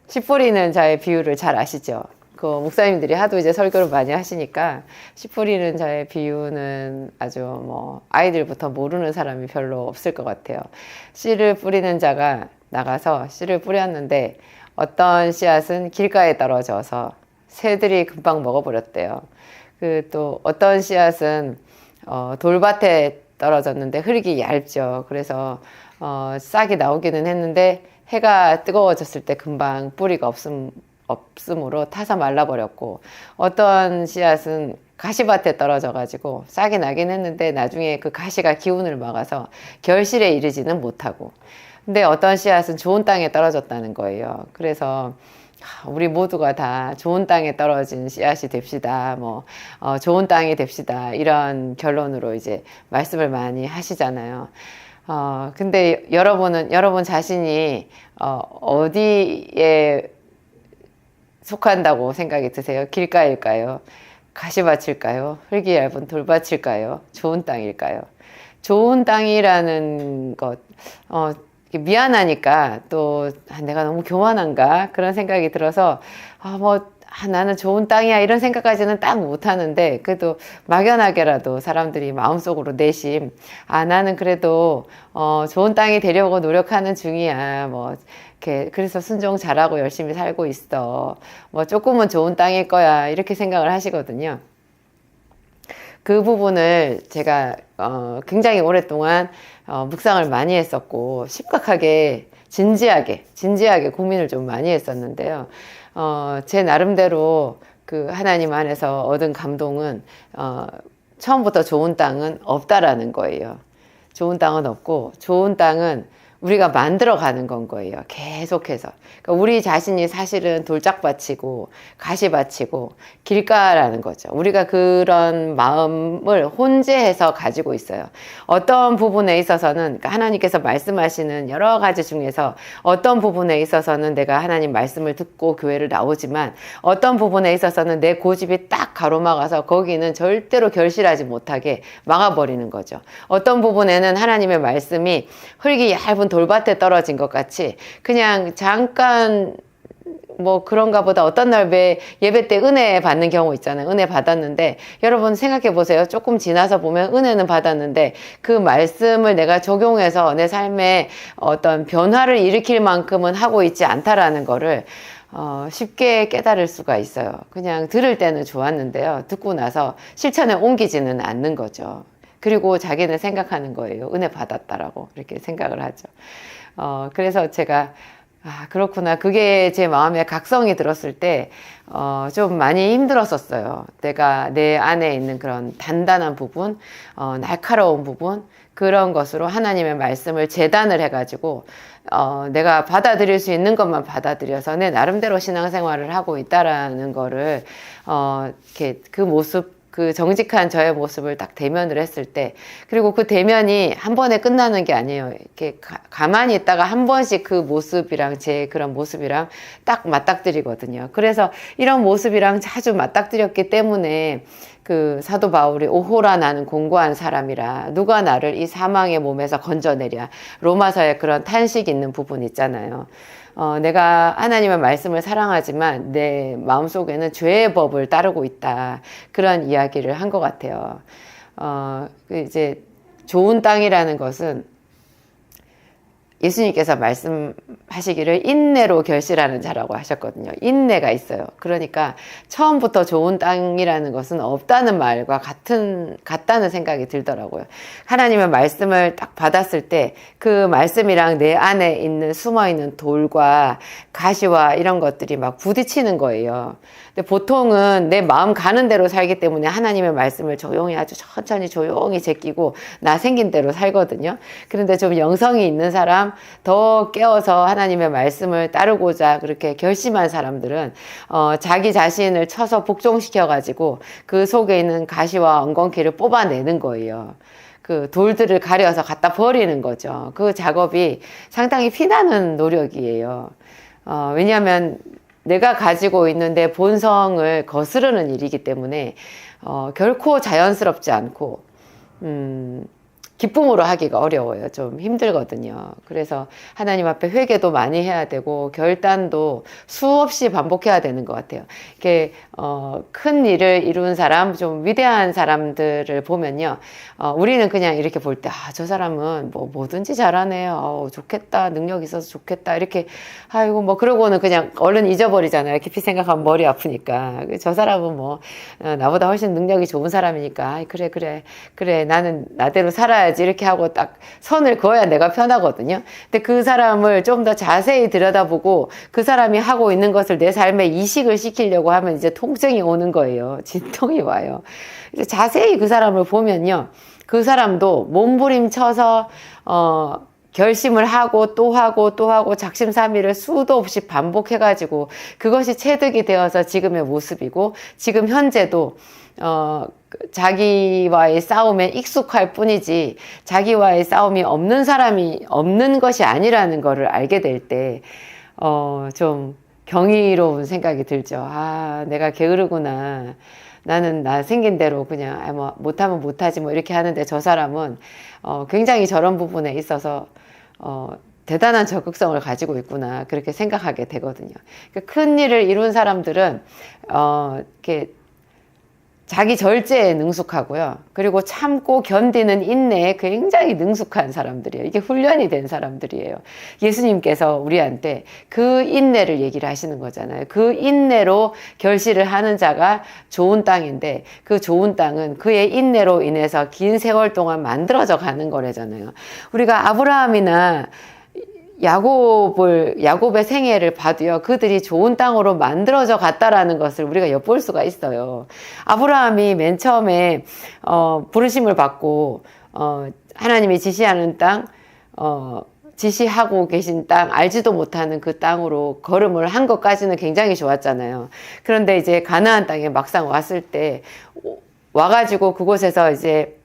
씨 뿌리는 자의 비유를 잘 아시죠? 그 목사님들이 하도 이제 설교를 많이 하시니까 씨 뿌리는 자의 비유는 아주 뭐 아이들부터 모르는 사람이 별로 없을 것 같아요. 씨를 뿌리는 자가 나가서 씨를 뿌렸는데 어떤 씨앗은 길가에 떨어져서 새들이 금방 먹어버렸대요. 그 또 어떤 씨앗은 돌밭에 떨어졌는데 흙이 얇죠. 그래서 싹이 나오기는 했는데 해가 뜨거워졌을 때 금방 뿌리가 없음으로 타서 말라버렸고, 어떤 씨앗은 가시밭에 떨어져 가지고 싹이 나긴 했는데 나중에 그 가시가 기운을 막아서 결실에 이르지는 못하고, 근데 어떤 씨앗은 좋은 땅에 떨어졌다는 거예요. 그래서 우리 모두가 다 좋은 땅에 떨어진 씨앗이 됩시다. 좋은 땅이 됩시다. 이런 결론으로 이제 말씀을 많이 하시잖아요. 근데 여러분 자신이, 어디에 속한다고 생각이 드세요? 길가일까요? 가시밭일까요? 흙이 얇은 돌밭일까요? 좋은 땅일까요? 좋은 땅이라는 것, 미안하니까 또 내가 너무 교만한가 그런 생각이 들어서 나는 좋은 땅이야 이런 생각까지는 딱 못하는데 그래도 막연하게라도 사람들이 마음속으로 내심 나는 그래도 좋은 땅이 되려고 노력하는 중이야 뭐 이렇게 그래서 순종 잘하고 열심히 살고 있어 뭐 조금은 좋은 땅일 거야 이렇게 생각을 하시거든요. 그 부분을 제가 굉장히 오랫동안 묵상을 많이 했었고 심각하게 진지하게 고민을 좀 많이 했었는데요. 제 나름대로 그 하나님 안에서 얻은 감동은 처음부터 좋은 땅은 없다라는 거예요. 좋은 땅은 없고 좋은 땅은 우리가 만들어가는 건 거예요. 계속해서. 그러니까 우리 자신이 사실은 돌짝밭이고 가시밭이고 길가라는 거죠. 우리가 그런 마음을 혼재해서 가지고 있어요. 어떤 부분에 있어서는 그러니까 하나님께서 말씀하시는 여러 가지 중에서 어떤 부분에 있어서는 내가 하나님 말씀을 듣고 교회를 나오지만 어떤 부분에 있어서는 내 고집이 딱 가로막아서 거기는 절대로 결실하지 못하게 막아버리는 거죠. 어떤 부분에는 하나님의 말씀이 흙이 얇은 돌밭에 떨어진 것 같이 그냥 잠깐 뭐 그런가 보다 어떤 날 예배 때 은혜 받는 경우 있잖아요. 은혜 받았는데 여러분 생각해 보세요. 조금 지나서 보면 은혜는 받았는데 그 말씀을 내가 적용해서 내 삶에 어떤 변화를 일으킬 만큼은 하고 있지 않다라는 거를 쉽게 깨달을 수가 있어요. 그냥 들을 때는 좋았는데요. 듣고 나서 실천에 옮기지는 않는 거죠. 그리고 자기는 생각하는 거예요. 은혜 받았다라고 이렇게 생각을 하죠. 그래서 제가 그렇구나. 그게 제 마음에 각성이 들었을 때 좀 많이 힘들었었어요. 내가 내 안에 있는 그런 단단한 부분, 날카로운 부분 그런 것으로 하나님의 말씀을 재단을 해가지고 내가 받아들일 수 있는 것만 받아들여서 내 나름대로 신앙생활을 하고 있다라는 거를 이렇게 그 모습 그 정직한 저의 모습을 딱 대면을 했을 때 그리고 그 대면이 한 번에 끝나는 게 아니에요. 이렇게 가만히 있다가 한 번씩 그 모습이랑 제 그런 모습이랑 딱 맞닥뜨리거든요. 그래서 이런 모습이랑 자주 맞닥뜨렸기 때문에 그 사도 바울이 오호라 나는 공고한 사람이라 누가 나를 이 사망의 몸에서 건져내랴 로마서에 그런 탄식 있는 부분 있잖아요. 내가 하나님의 말씀을 사랑하지만 내 마음속에는 죄의 법을 따르고 있다. 그런 이야기를 한 것 같아요. 이제 좋은 땅이라는 것은 예수님께서 말씀하시기를 인내로 결실하는 자라고 하셨거든요. 인내가 있어요. 그러니까 처음부터 좋은 땅이라는 것은 없다는 말과 같다는 생각이 들더라고요. 하나님의 말씀을 딱 받았을 때 그 말씀이랑 내 안에 있는 숨어있는 돌과 가시와 이런 것들이 막 부딪히는 거예요. 근데 보통은 내 마음 가는 대로 살기 때문에 하나님의 말씀을 조용히 아주 천천히 조용히 제끼고 나 생긴 대로 살거든요. 그런데 좀 영성이 있는 사람, 더 깨어서 하나님의 말씀을 따르고자 그렇게 결심한 사람들은 자기 자신을 쳐서 복종시켜가지고 그 속에 있는 가시와 엉겅퀴를 뽑아내는 거예요. 그 돌들을 가려서 갖다 버리는 거죠. 그 작업이 상당히 피나는 노력이에요. 왜냐하면 내가 가지고 있는 내 본성을 거스르는 일이기 때문에 결코 자연스럽지 않고 기쁨으로 하기가 어려워요. 좀 힘들거든요. 그래서 하나님 앞에 회개도 많이 해야 되고 결단도 수없이 반복해야 되는 것 같아요. 이렇게 큰 일을 이룬 사람, 좀 위대한 사람들을 보면요. 우리는 그냥 이렇게 볼 때 저 사람은 뭐든지 잘하네요. 좋겠다. 능력 있어서 좋겠다. 이렇게 아이고 뭐 그러고는 그냥 얼른 잊어버리잖아요. 깊이 생각하면 머리 아프니까. 저 사람은 나보다 훨씬 능력이 좋은 사람이니까 그래 나는 나대로 살아야지 이렇게 하고 딱 선을 그어야 내가 편하거든요. 근데 그 사람을 좀 더 자세히 들여다보고 그 사람이 하고 있는 것을 내 삶에 이식을 시키려고 하면 이제 통증이 오는 거예요. 진통이 와요. 이제 자세히 그 사람을 보면요. 그 사람도 몸부림쳐서 결심을 하고 또 하고 작심삼일을 수도 없이 반복해가지고 그것이 체득이 되어서 지금의 모습이고 지금 현재도 자기와의 싸움에 익숙할 뿐이지 자기와의 싸움이 없는 사람이 없는 것이 아니라는 것을 알게 될 때 좀 경이로운 생각이 들죠. 내가 게으르구나. 나는 나 생긴 대로 그냥 못하면 못하지 뭐 이렇게 하는데 저 사람은 굉장히 저런 부분에 있어서 대단한 적극성을 가지고 있구나 그렇게 생각하게 되거든요. 그러니까 큰 일을 이룬 사람들은 이렇게 자기 절제에 능숙하고요. 그리고 참고 견디는 인내에 굉장히 능숙한 사람들이에요. 이게 훈련이 된 사람들이에요. 예수님께서 우리한테 그 인내를 얘기를 하시는 거잖아요. 그 인내로 결실을 하는 자가 좋은 땅인데 그 좋은 땅은 그의 인내로 인해서 긴 세월 동안 만들어져 가는 거래잖아요. 우리가 아브라함이나 야곱의 생애를 봐도요, 그들이 좋은 땅으로 만들어져 갔다라는 것을 우리가 엿볼 수가 있어요. 아브라함이 맨 처음에, 부르심을 받고, 하나님이 지시하는 땅, 지시하고 계신 땅, 알지도 못하는 그 땅으로 걸음을 한 것까지는 굉장히 좋았잖아요. 그런데 이제 가나안 땅에 막상 왔을 때, 와가지고 그곳에서 이제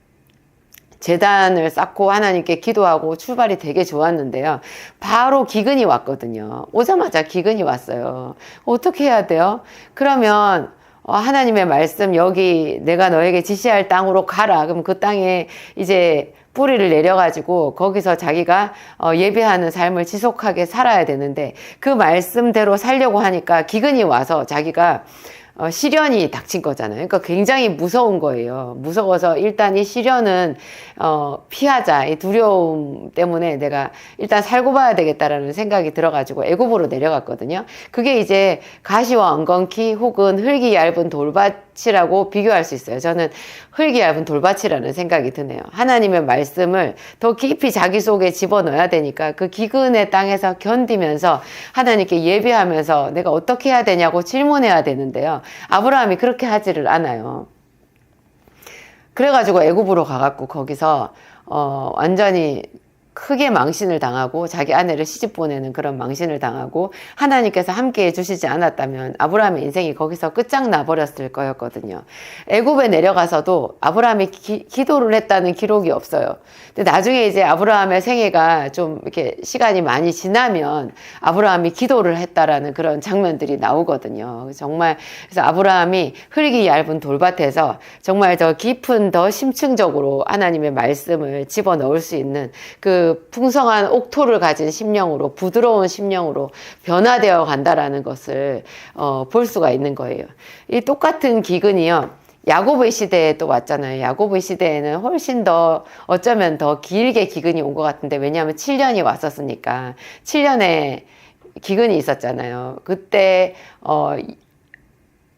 제단을 쌓고 하나님께 기도하고 출발이 되게 좋았는데요. 바로 기근이 왔거든요. 오자마자 기근이 왔어요. 어떻게 해야 돼요? 그러면 하나님의 말씀 여기 내가 너에게 지시할 땅으로 가라. 그럼 그 땅에 이제 뿌리를 내려가지고 거기서 자기가 예배하는 삶을 지속하게 살아야 되는데 그 말씀대로 살려고 하니까 기근이 와서 자기가 시련이 닥친 거잖아요. 그러니까 굉장히 무서운 거예요. 무서워서 일단 이 시련은 피하자. 이 두려움 때문에 내가 일단 살고 봐야 되겠다라는 생각이 들어가지고 애굽으로 내려갔거든요. 그게 이제 가시와 엉겅퀴 혹은 흙이 얇은 돌밭이라고 비교할 수 있어요. 저는 흙이 얇은 돌밭이라는 생각이 드네요. 하나님의 말씀을 더 깊이 자기 속에 집어넣어야 되니까 그 기근의 땅에서 견디면서 하나님께 예배하면서 내가 어떻게 해야 되냐고 질문해야 되는데요. 아브라함이 그렇게 하지를 않아요. 그래가지고 애굽으로 가갖고 거기서 완전히 크게 망신을 당하고 자기 아내를 시집 보내는 그런 망신을 당하고 하나님께서 함께 해주시지 않았다면 아브라함의 인생이 거기서 끝장나 버렸을 거였거든요. 애굽에 내려가서도 아브라함이 기도를 했다는 기록이 없어요. 근데 나중에 이제 아브라함의 생애가 좀 이렇게 시간이 많이 지나면 아브라함이 기도를 했다라는 그런 장면들이 나오거든요. 정말 그래서 아브라함이 흙이 얇은 돌밭에서 정말 더 깊은 더 심층적으로 하나님의 말씀을 집어넣을 수 있는 그 풍성한 옥토를 가진 심령으로 부드러운 심령으로 변화되어 간다라는 것을 볼 수가 있는 거예요. 이 똑같은 기근이요. 야곱의 시대에 또 왔잖아요. 야곱의 시대에는 훨씬 더 어쩌면 더 길게 기근이 온 것 같은데 왜냐하면 7년이 왔었으니까 7년의 기근이 있었잖아요. 그때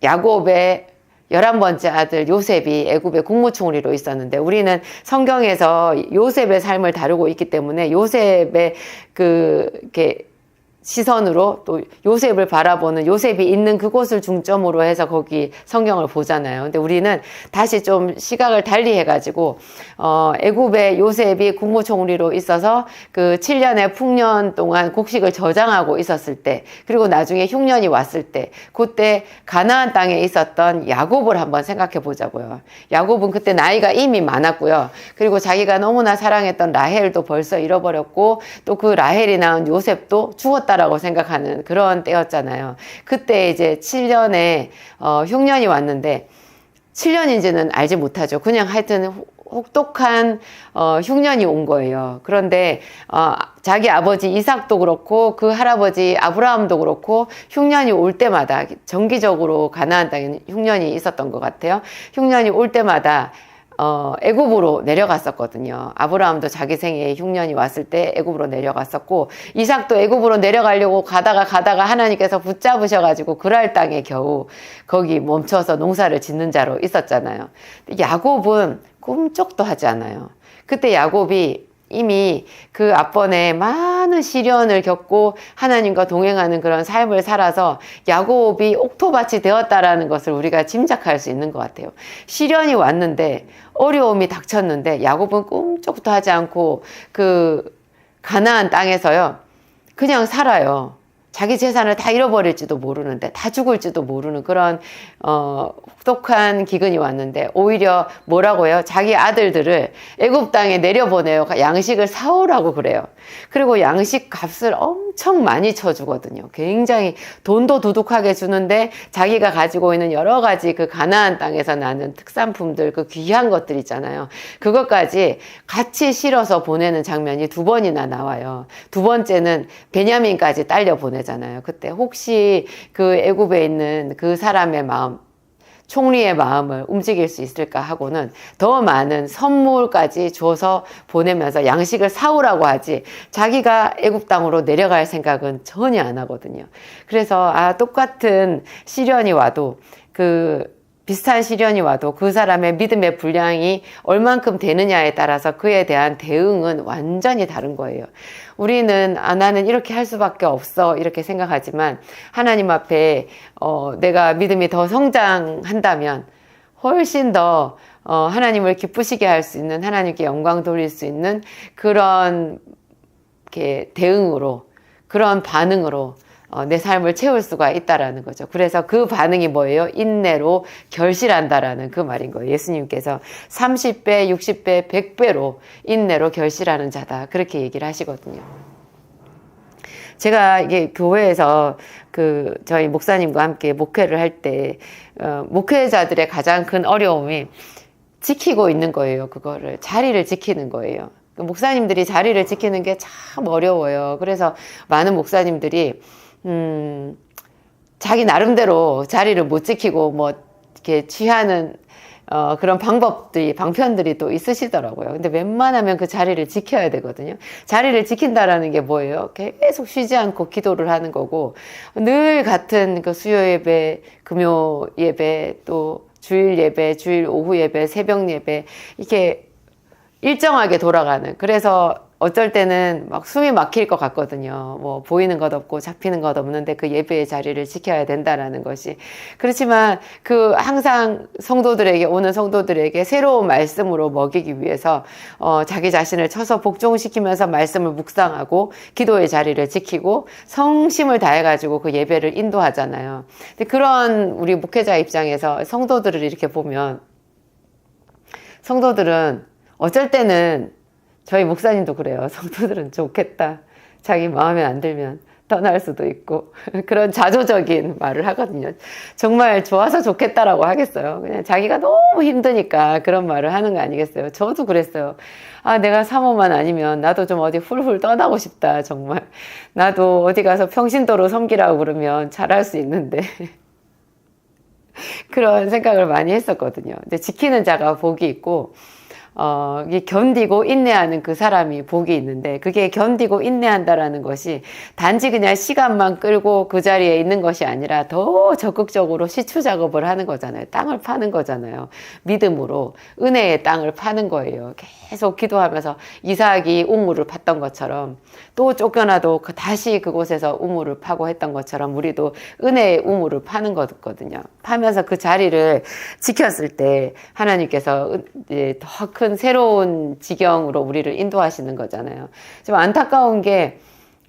야곱의 11번째 아들 요셉이 애굽의 국무총리로 있었는데 우리는 성경에서 요셉의 삶을 다루고 있기 때문에 요셉의 이렇게 시선으로 또 요셉을 바라보는 요셉이 있는 그곳을 중점으로 해서 거기 성경을 보잖아요. 근데 우리는 다시 좀 시각을 달리 해가지고 애굽의 요셉이 국무총리로 있어서 그 7년의 풍년 동안 곡식을 저장하고 있었을 때 그리고 나중에 흉년이 왔을 때 그때 가나안 땅에 있었던 야곱을 한번 생각해 보자고요. 야곱은 그때 나이가 이미 많았고요. 그리고 자기가 너무나 사랑했던 라헬도 벌써 잃어버렸고 또 그 라헬이 낳은 요셉도 죽었다 라고 생각하는 그런 때였잖아요. 그때 이제 7년에 흉년이 왔는데 7년인지는 알지 못하죠. 그냥 하여튼 혹독한 흉년이 온 거예요. 그런데 자기 아버지 이삭도 그렇고 그 할아버지 아브라함도 그렇고 흉년이 올 때마다 정기적으로 가나안 땅에 흉년이 있었던 것 같아요. 흉년이 올 때마다 애굽으로 내려갔었거든요. 아브라함도 자기 생애에 흉년이 왔을 때 애굽으로 내려갔었고 이삭도 애굽으로 내려가려고 가다가 하나님께서 붙잡으셔가지고 그랄 땅에 겨우 거기 멈춰서 농사를 짓는 자로 있었잖아요. 야곱은 꿈쩍도 하지 않아요. 그때 야곱이 이미 그 앞번에 많은 시련을 겪고 하나님과 동행하는 그런 삶을 살아서 야곱이 옥토밭이 되었다라는 것을 우리가 짐작할 수 있는 것 같아요. 시련이 왔는데 어려움이 닥쳤는데 야곱은 꿈쩍도 하지 않고 그 가나안 땅에서요 그냥 살아요. 자기 재산을 다 잃어버릴지도 모르는데 다 죽을지도 모르는 그런 혹독한 기근이 왔는데 오히려 뭐라고 해요? 자기 아들들을 애굽 땅에 내려보내요. 양식을 사오라고 그래요. 그리고 양식 값을 엄청 엄청 많이 쳐주거든요. 굉장히 돈도 두둑하게 주는데 자기가 가지고 있는 여러 가지 그 가나안 땅에서 나는 특산품들, 그 귀한 것들 있잖아요. 그것까지 같이 실어서 보내는 장면이 두 번이나 나와요. 두 번째는 베냐민까지 딸려 보내잖아요. 그때 혹시 그 애굽에 있는 그 사람의 마음, 총리의 마음을 움직일 수 있을까 하고는 더 많은 선물까지 줘서 보내면서 양식을 사오라고 하지 자기가 애굽 땅으로 내려갈 생각은 전혀 안 하거든요. 그래서 똑같은 시련이 와도 비슷한 시련이 와도 그 사람의 믿음의 분량이 얼만큼 되느냐에 따라서 그에 대한 대응은 완전히 다른 거예요. 우리는 나는 이렇게 할 수밖에 없어 이렇게 생각하지만 하나님 앞에 내가 믿음이 더 성장한다면 훨씬 더 하나님을 기쁘시게 할 수 있는, 하나님께 영광 돌릴 수 있는 그런 대응으로, 그런 반응으로 내 삶을 채울 수가 있다라는 거죠. 그래서 그 반응이 뭐예요? 인내로 결실한다라는 그 말인 거예요. 예수님께서 30배, 60배, 100배로 인내로 결실하는 자다. 그렇게 얘기를 하시거든요. 제가 이게 교회에서 저희 목사님과 함께 목회를 할 때, 목회자들의 가장 큰 어려움이 지키고 있는 거예요. 그거를. 자리를 지키는 거예요. 목사님들이 자리를 지키는 게 참 어려워요. 그래서 많은 목사님들이 자기 나름대로 자리를 못 지키고 이렇게 취하는 그런 방편들이 또 있으시더라고요. 근데 웬만하면 그 자리를 지켜야 되거든요. 자리를 지킨다라는 게 뭐예요? 계속 쉬지 않고 기도를 하는 거고, 늘 같은 그 수요 예배, 금요 예배, 또 주일 예배, 주일 오후 예배, 새벽 예배, 이렇게 일정하게 돌아가는. 그래서 어쩔 때는 막 숨이 막힐 것 같거든요. 보이는 것 없고 잡히는 것 없는데 그 예배의 자리를 지켜야 된다라는 것이. 그렇지만 항상 오는 성도들에게 새로운 말씀으로 먹이기 위해서, 자기 자신을 쳐서 복종시키면서 말씀을 묵상하고 기도의 자리를 지키고 성심을 다해가지고 그 예배를 인도하잖아요. 근데 그런 우리 목회자 입장에서 성도들을 이렇게 보면, 성도들은 어쩔 때는 저희 목사님도 그래요. 성도들은 좋겠다. 자기 마음에 안 들면 떠날 수도 있고 그런 자조적인 말을 하거든요. 정말 좋아서 좋겠다라고 하겠어요. 그냥 자기가 너무 힘드니까 그런 말을 하는 거 아니겠어요. 저도 그랬어요. 내가 사모만 아니면 나도 좀 어디 훌훌 떠나고 싶다. 정말 나도 어디 가서 평신도로 섬기라고 그러면 잘할 수 있는데 그런 생각을 많이 했었거든요. 근데 지키는 자가 복이 있고, 견디고 인내하는 그 사람이 복이 있는데, 그게 견디고 인내한다라는 것이 단지 그냥 시간만 끌고 그 자리에 있는 것이 아니라 더 적극적으로 시추 작업을 하는 거잖아요. 땅을 파는 거잖아요. 믿음으로 은혜의 땅을 파는 거예요. 계속 기도하면서 이삭이 우물을 팠던 것처럼, 또 쫓겨나도 다시 그곳에서 우물을 파고 했던 것처럼 우리도 은혜의 우물을 파는 거거든요. 파면서 그 자리를 지켰을 때 하나님께서 더 큰 새로운 지경으로 우리를 인도하시는 거잖아요. 좀 안타까운 게,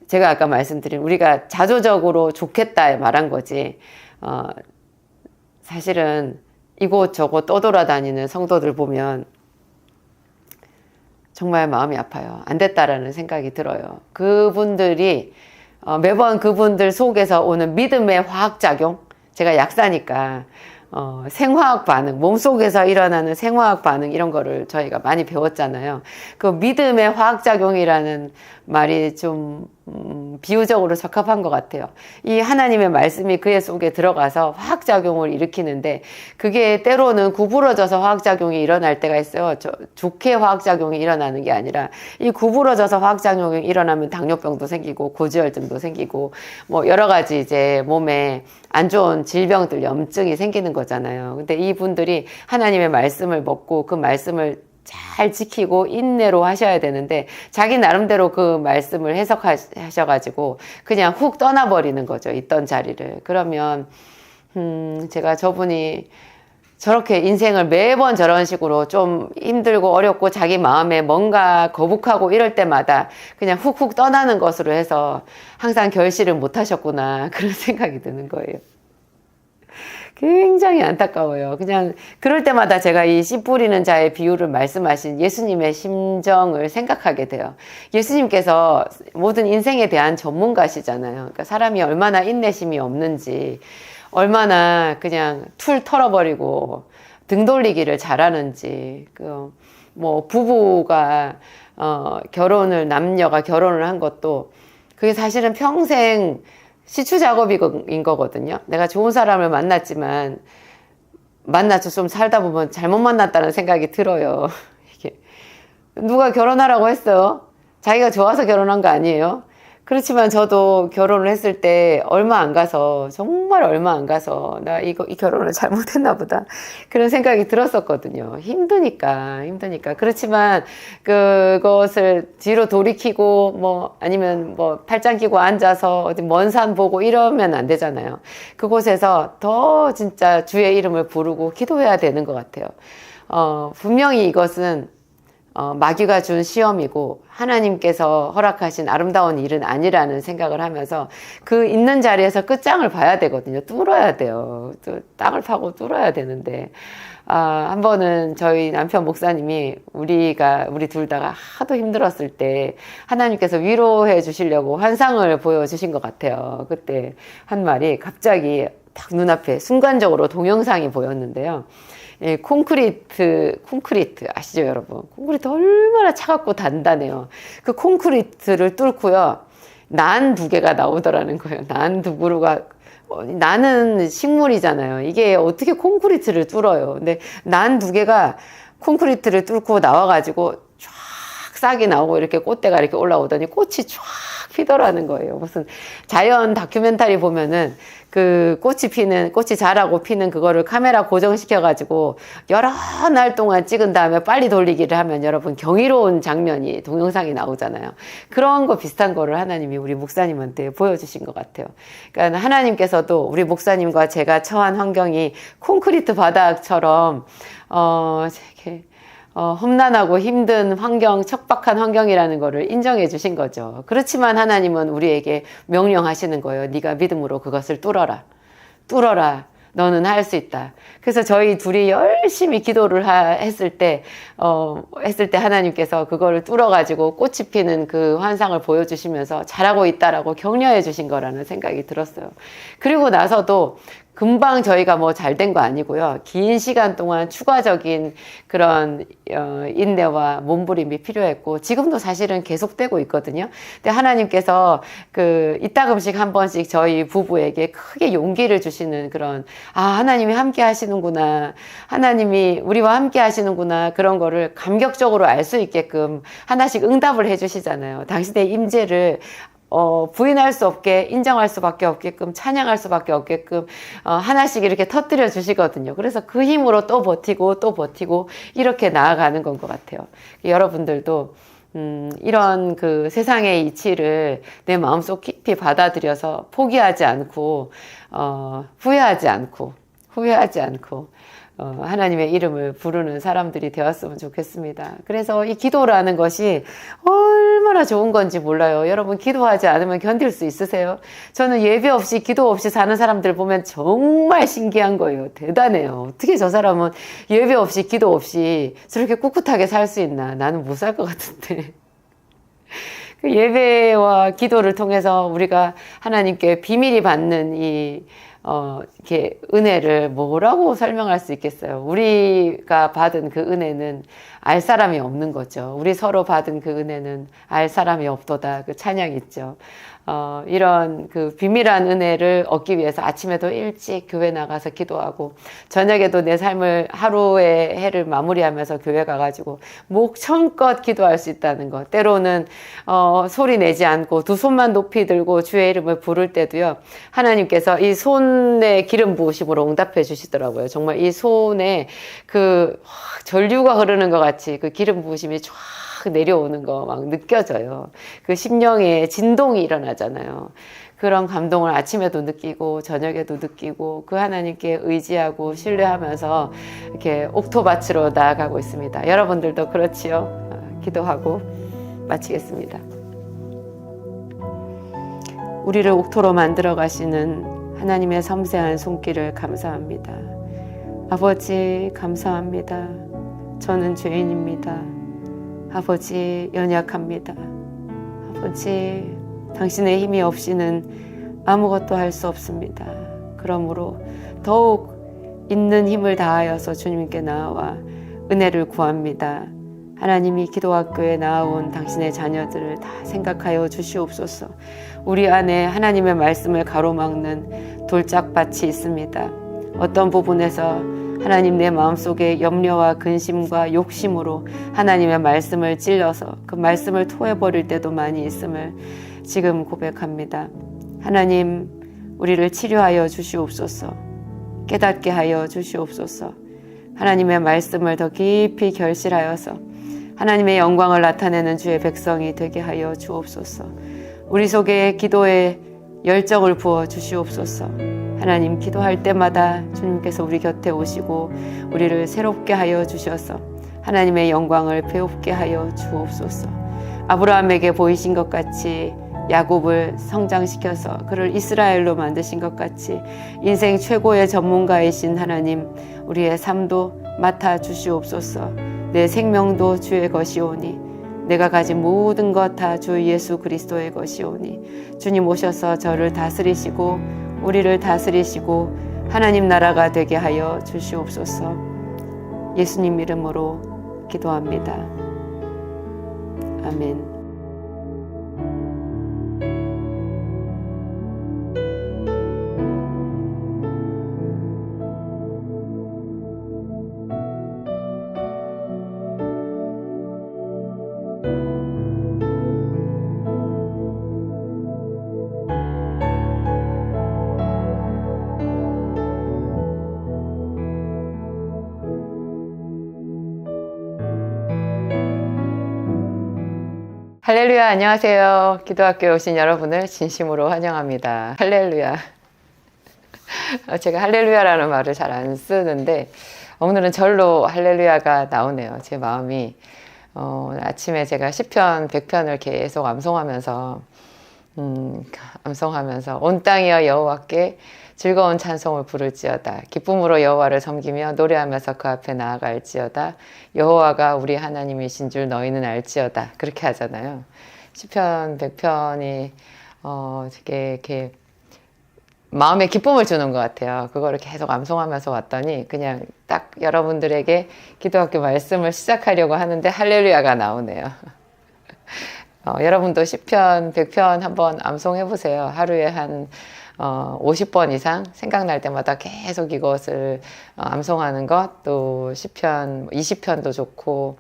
제가 아까 말씀드린 우리가 자조적으로 좋겠다 말한 거지, 사실은 이곳저곳 떠돌아다니는 성도들 보면 정말 마음이 아파요. 안 됐다라는 생각이 들어요. 그분들이 매번 그분들 속에서 오는 믿음의 화학작용, 제가 약사니까 생화학 반응, 몸속에서 일어나는 생화학 반응, 이런 거를 저희가 많이 배웠잖아요. 그 믿음의 화학작용이라는 말이 좀 비유적으로 적합한 것 같아요. 이 하나님의 말씀이 그의 속에 들어가서 화학작용을 일으키는데, 그게 때로는 구부러져서 화학작용이 일어날 때가 있어요. 좋게 화학작용이 일어나는 게 아니라, 이 구부러져서 화학작용이 일어나면 당뇨병도 생기고 고지혈증도 생기고 여러 가지 이제 몸에 안 좋은 질병들, 염증이 생기는 거잖아요. 근데 이분들이 하나님의 말씀을 먹고 그 말씀을 잘 지키고 인내로 하셔야 되는데, 자기 나름대로 그 말씀을 해석하셔가지고 그냥 훅 떠나버리는 거죠. 있던 자리를. 그러면 제가 저분이 저렇게 인생을 매번 저런 식으로 좀 힘들고 어렵고 자기 마음에 뭔가 거북하고 이럴 때마다 그냥 훅훅 떠나는 것으로 해서 항상 결실을 못 하셨구나, 그런 생각이 드는 거예요. 굉장히 안타까워요. 그냥 그럴 때마다 제가 이 씨 뿌리는 자의 비유를 말씀하신 예수님의 심정을 생각하게 돼요. 예수님께서 모든 인생에 대한 전문가시잖아요. 그러니까 사람이 얼마나 인내심이 없는지, 얼마나 그냥 툴 털어버리고 등 돌리기를 잘하는지, 뭐 부부가 남녀가 결혼을 한 것도 그게 사실은 평생 시추 작업인 거거든요. 내가 좋은 사람을 만났지만 만나서 좀 살다 보면 잘못 만났다는 생각이 들어요. 이게 누가 결혼하라고 했어요? 자기가 좋아서 결혼한 거 아니에요? 그렇지만 저도 결혼을 했을 때 정말 얼마 안 가서 나 이 결혼을 잘못했나 보다 그런 생각이 들었었거든요. 힘드니까. 그렇지만 그것을 뒤로 돌이키고 뭐 아니면 뭐 팔짱 끼고 앉아서 어디 먼 산 보고 이러면 안 되잖아요. 그곳에서 더 진짜 주의 이름을 부르고 기도해야 되는 것 같아요. 분명히 이것은 마귀가 준 시험이고 하나님께서 허락하신 아름다운 일은 아니라는 생각을 하면서 그 있는 자리에서 끝장을 봐야 되거든요. 뚫어야 돼요. 땅을 파고 뚫어야 되는데 한 번은 저희 남편 목사님이 우리 둘 다가 하도 힘들었을 때 하나님께서 위로해 주시려고 환상을 보여주신 것 같아요. 그때 한 말이 갑자기 딱 눈앞에 순간적으로 동영상이 보였는데요. 예, 콘크리트 아시죠, 여러분? 콘크리트 얼마나 차갑고 단단해요. 그 콘크리트를 뚫고요, 난 두 개가 나오더라는 거예요. 난 두 그루가, 나는 식물이잖아요. 이게 어떻게 콘크리트를 뚫어요? 근데 난 두 개가 콘크리트를 뚫고 나와가지고 쫙 싹이 나오고 이렇게 꽃대가 이렇게 올라오더니 꽃이 쫙 피더라는 거예요. 무슨 자연 다큐멘터리 보면은 그 꽃이 자라고 피는 그거를 카메라 고정시켜가지고 여러 날 동안 찍은 다음에 빨리 돌리기를 하면 여러분 경이로운 장면이 동영상이 나오잖아요. 그런 거 비슷한 거를 하나님이 우리 목사님한테 보여주신 것 같아요. 그러니까 하나님께서도 우리 목사님과 제가 처한 환경이 콘크리트 바닥처럼 험난하고 힘든 환경, 척박한 환경이라는 거를 인정해 주신 거죠. 그렇지만 하나님은 우리에게 명령하시는 거예요. 네가 믿음으로 그것을 뚫어라. 너는 할 수 있다. 그래서 저희 둘이 열심히 기도를 했을 때 하나님께서 그거를 뚫어가지고 꽃이 피는 그 환상을 보여주시면서 잘하고 있다라고 격려해 주신 거라는 생각이 들었어요. 그리고 나서도 금방 저희가 뭐 잘 된 거 아니고요. 긴 시간 동안 추가적인 그런 인내와 몸부림이 필요했고 지금도 사실은 계속되고 있거든요. 근데 하나님께서 이따금씩 한 번씩 저희 부부에게 크게 용기를 주시는 그런 하나님이 함께 하시는구나. 하나님이 우리와 함께 하시는구나. 그런 거를 감격적으로 알 수 있게끔 하나씩 응답을 해 주시잖아요. 당신의 임재를 부인할 수 없게 인정할 수밖에 없게끔 찬양할 수밖에 없게끔 하나씩 이렇게 터뜨려 주시거든요. 그래서 그 힘으로 또 버티고 이렇게 나아가는 건 것 같아요. 여러분들도 이런 그 세상의 이치를 내 마음속 깊이 받아들여서 포기하지 않고 후회하지 않고 하나님의 이름을 부르는 사람들이 되었으면 좋겠습니다. 그래서 이 기도라는 것이 얼마나 좋은 건지 몰라요. 여러분 기도하지 않으면 견딜 수 있으세요? 저는 예배 없이 기도 없이 사는 사람들 보면 정말 신기한 거예요. 대단해요. 어떻게 저 사람은 예배 없이 기도 없이 저렇게 꿋꿋하게 살 수 있나? 나는 못 살 것 같은데. 그 예배와 기도를 통해서 우리가 하나님께 비밀이 받는 이렇게 은혜를 뭐라고 설명할 수 있겠어요? 우리가 받은 그 은혜는 알 사람이 없는 거죠. 우리 서로 받은 그 은혜는 알 사람이 없도다. 그 찬양 있죠. 이런 그 비밀한 은혜를 얻기 위해서 아침에도 일찍 교회 나가서 기도하고 저녁에도 내 삶을 하루의 해를 마무리하면서 교회 가가지고 목청껏 기도할 수 있다는 것. 때로는 소리 내지 않고 두 손만 높이 들고 주의 이름을 부를 때도요. 하나님께서 이 손에 기름 부으심으로 응답해 주시더라고요. 정말 이 손에 그 전류가 흐르는 것 같이 그 기름 부으심이 쫙 내려오는 거 막 느껴져요. 그 심령에 진동이 일어나잖아요. 그런 감동을 아침에도 느끼고 저녁에도 느끼고 그 하나님께 의지하고 신뢰하면서 이렇게 옥토밭으로 나아가고 있습니다. 여러분들도 그렇지요? 기도하고 마치겠습니다. 우리를 옥토로 만들어 가시는 하나님의 섬세한 손길을 감사합니다. 아버지 감사합니다. 저는 죄인입니다. 아버지 연약합니다. 아버지 당신의 힘이 없이는 아무것도 할 수 없습니다. 그러므로 더욱 있는 힘을 다하여서 주님께 나아와 은혜를 구합니다. 하나님이 기도학교에 나아온 당신의 자녀들을 다 생각하여 주시옵소서. 우리 안에 하나님의 말씀을 가로막는 돌짝밭이 있습니다. 어떤 부분에서 하나님 내 마음속에 염려와 근심과 욕심으로 하나님의 말씀을 찔러서 그 말씀을 토해버릴 때도 많이 있음을 지금 고백합니다. 하나님 우리를 치료하여 주시옵소서. 깨닫게 하여 주시옵소서. 하나님의 말씀을 더 깊이 결실하여서 하나님의 영광을 나타내는 주의 백성이 되게 하여 주옵소서. 우리 속에 기도의 열정을 부어 주시옵소서. 하나님 기도할 때마다 주님께서 우리 곁에 오시고 우리를 새롭게 하여 주셔서 하나님의 영광을 배웁게 하여 주옵소서. 아브라함에게 보이신 것 같이 야곱을 성장시켜서 그를 이스라엘로 만드신 것 같이 인생 최고의 전문가이신 하나님 우리의 삶도 맡아 주시옵소서. 내 생명도 주의 것이오니 내가 가진 모든 것 다 주 예수 그리스도의 것이오니 주님 오셔서 저를 다스리시고 우리를 다스리시고 하나님 나라가 되게 하여 주시옵소서. 예수님 이름으로 기도합니다. 아멘. 할렐루야, 안녕하세요. 기도학교에 오신 여러분을 진심으로 환영합니다. 할렐루야. 제가 할렐루야라는 말을 잘 안 쓰는데 오늘은 절로 할렐루야가 나오네요. 제 마음이 아침에 제가 시편 100편을 계속 암송하면서 온 땅이여 여호와께 즐거운 찬송을 부를지어다. 기쁨으로 여호와를 섬기며 노래하면서 그 앞에 나아갈지어다. 여호와가 우리 하나님이신 줄 너희는 알지어다. 그렇게 하잖아요. 시편 100편이 되게 이렇게 마음에 기쁨을 주는 것 같아요. 그거를 계속 암송하면서 왔더니 그냥 딱 여러분들에게 기도학교 말씀을 시작하려고 하는데 할렐루야가 나오네요. 여러분도 시편 100편 한번 암송해 보세요. 하루에 한 50번 이상 생각날 때마다 계속 이것을 암송하는 것, 또 시편 20편도 좋고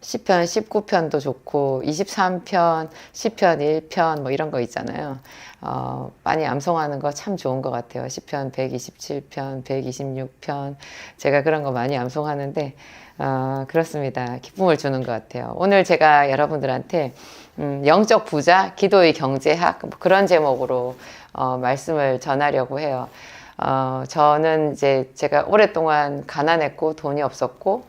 시편 19편도 좋고 23편, 시편 1편 뭐 이런 거 있잖아요. 많이 암송하는 거 참 좋은 것 같아요. 시편 127편, 126편 제가 그런 거 많이 암송하는데 그렇습니다. 기쁨을 주는 것 같아요. 오늘 제가 여러분들한테 영적 부자, 기도의 경제학 그런 제목으로 말씀을 전하려고 해요. 저는 이제 제가 오랫동안 가난했고 돈이 없었고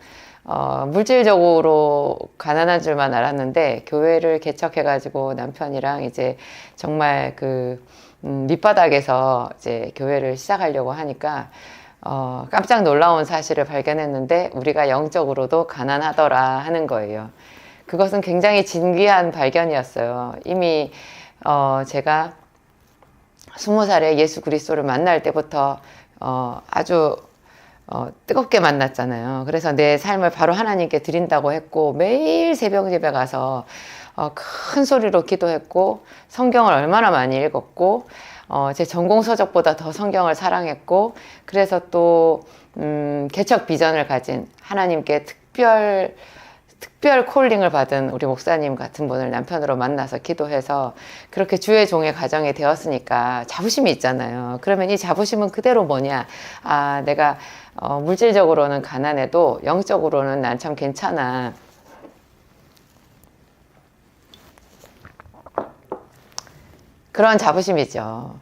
물질적으로 가난한 줄만 알았는데 교회를 개척해가지고 남편이랑 이제 정말 밑바닥에서 이제 교회를 시작하려고 하니까 깜짝 놀라운 사실을 발견했는데 우리가 영적으로도 가난하더라 하는 거예요. 그것은 굉장히 진귀한 발견이었어요. 이미 제가 20살에 예수 그리스도를 만날 때부터 아주 뜨겁게 만났잖아요. 그래서 내 삶을 바로 하나님께 드린다고 했고 매일 새벽 예배 가서 큰 소리로 기도했고 성경을 얼마나 많이 읽었고 제 전공 서적보다 더 성경을 사랑했고 그래서 또 개척 비전을 가진 하나님께 특별 콜링을 받은 우리 목사님 같은 분을 남편으로 만나서 기도해서 그렇게 주의 종의 가정이 되었으니까 자부심이 있잖아요. 그러면 이 자부심은 그대로 뭐냐? 내가 물질적으로는 가난해도 영적으로는 난 참 괜찮아. 그런 자부심이죠.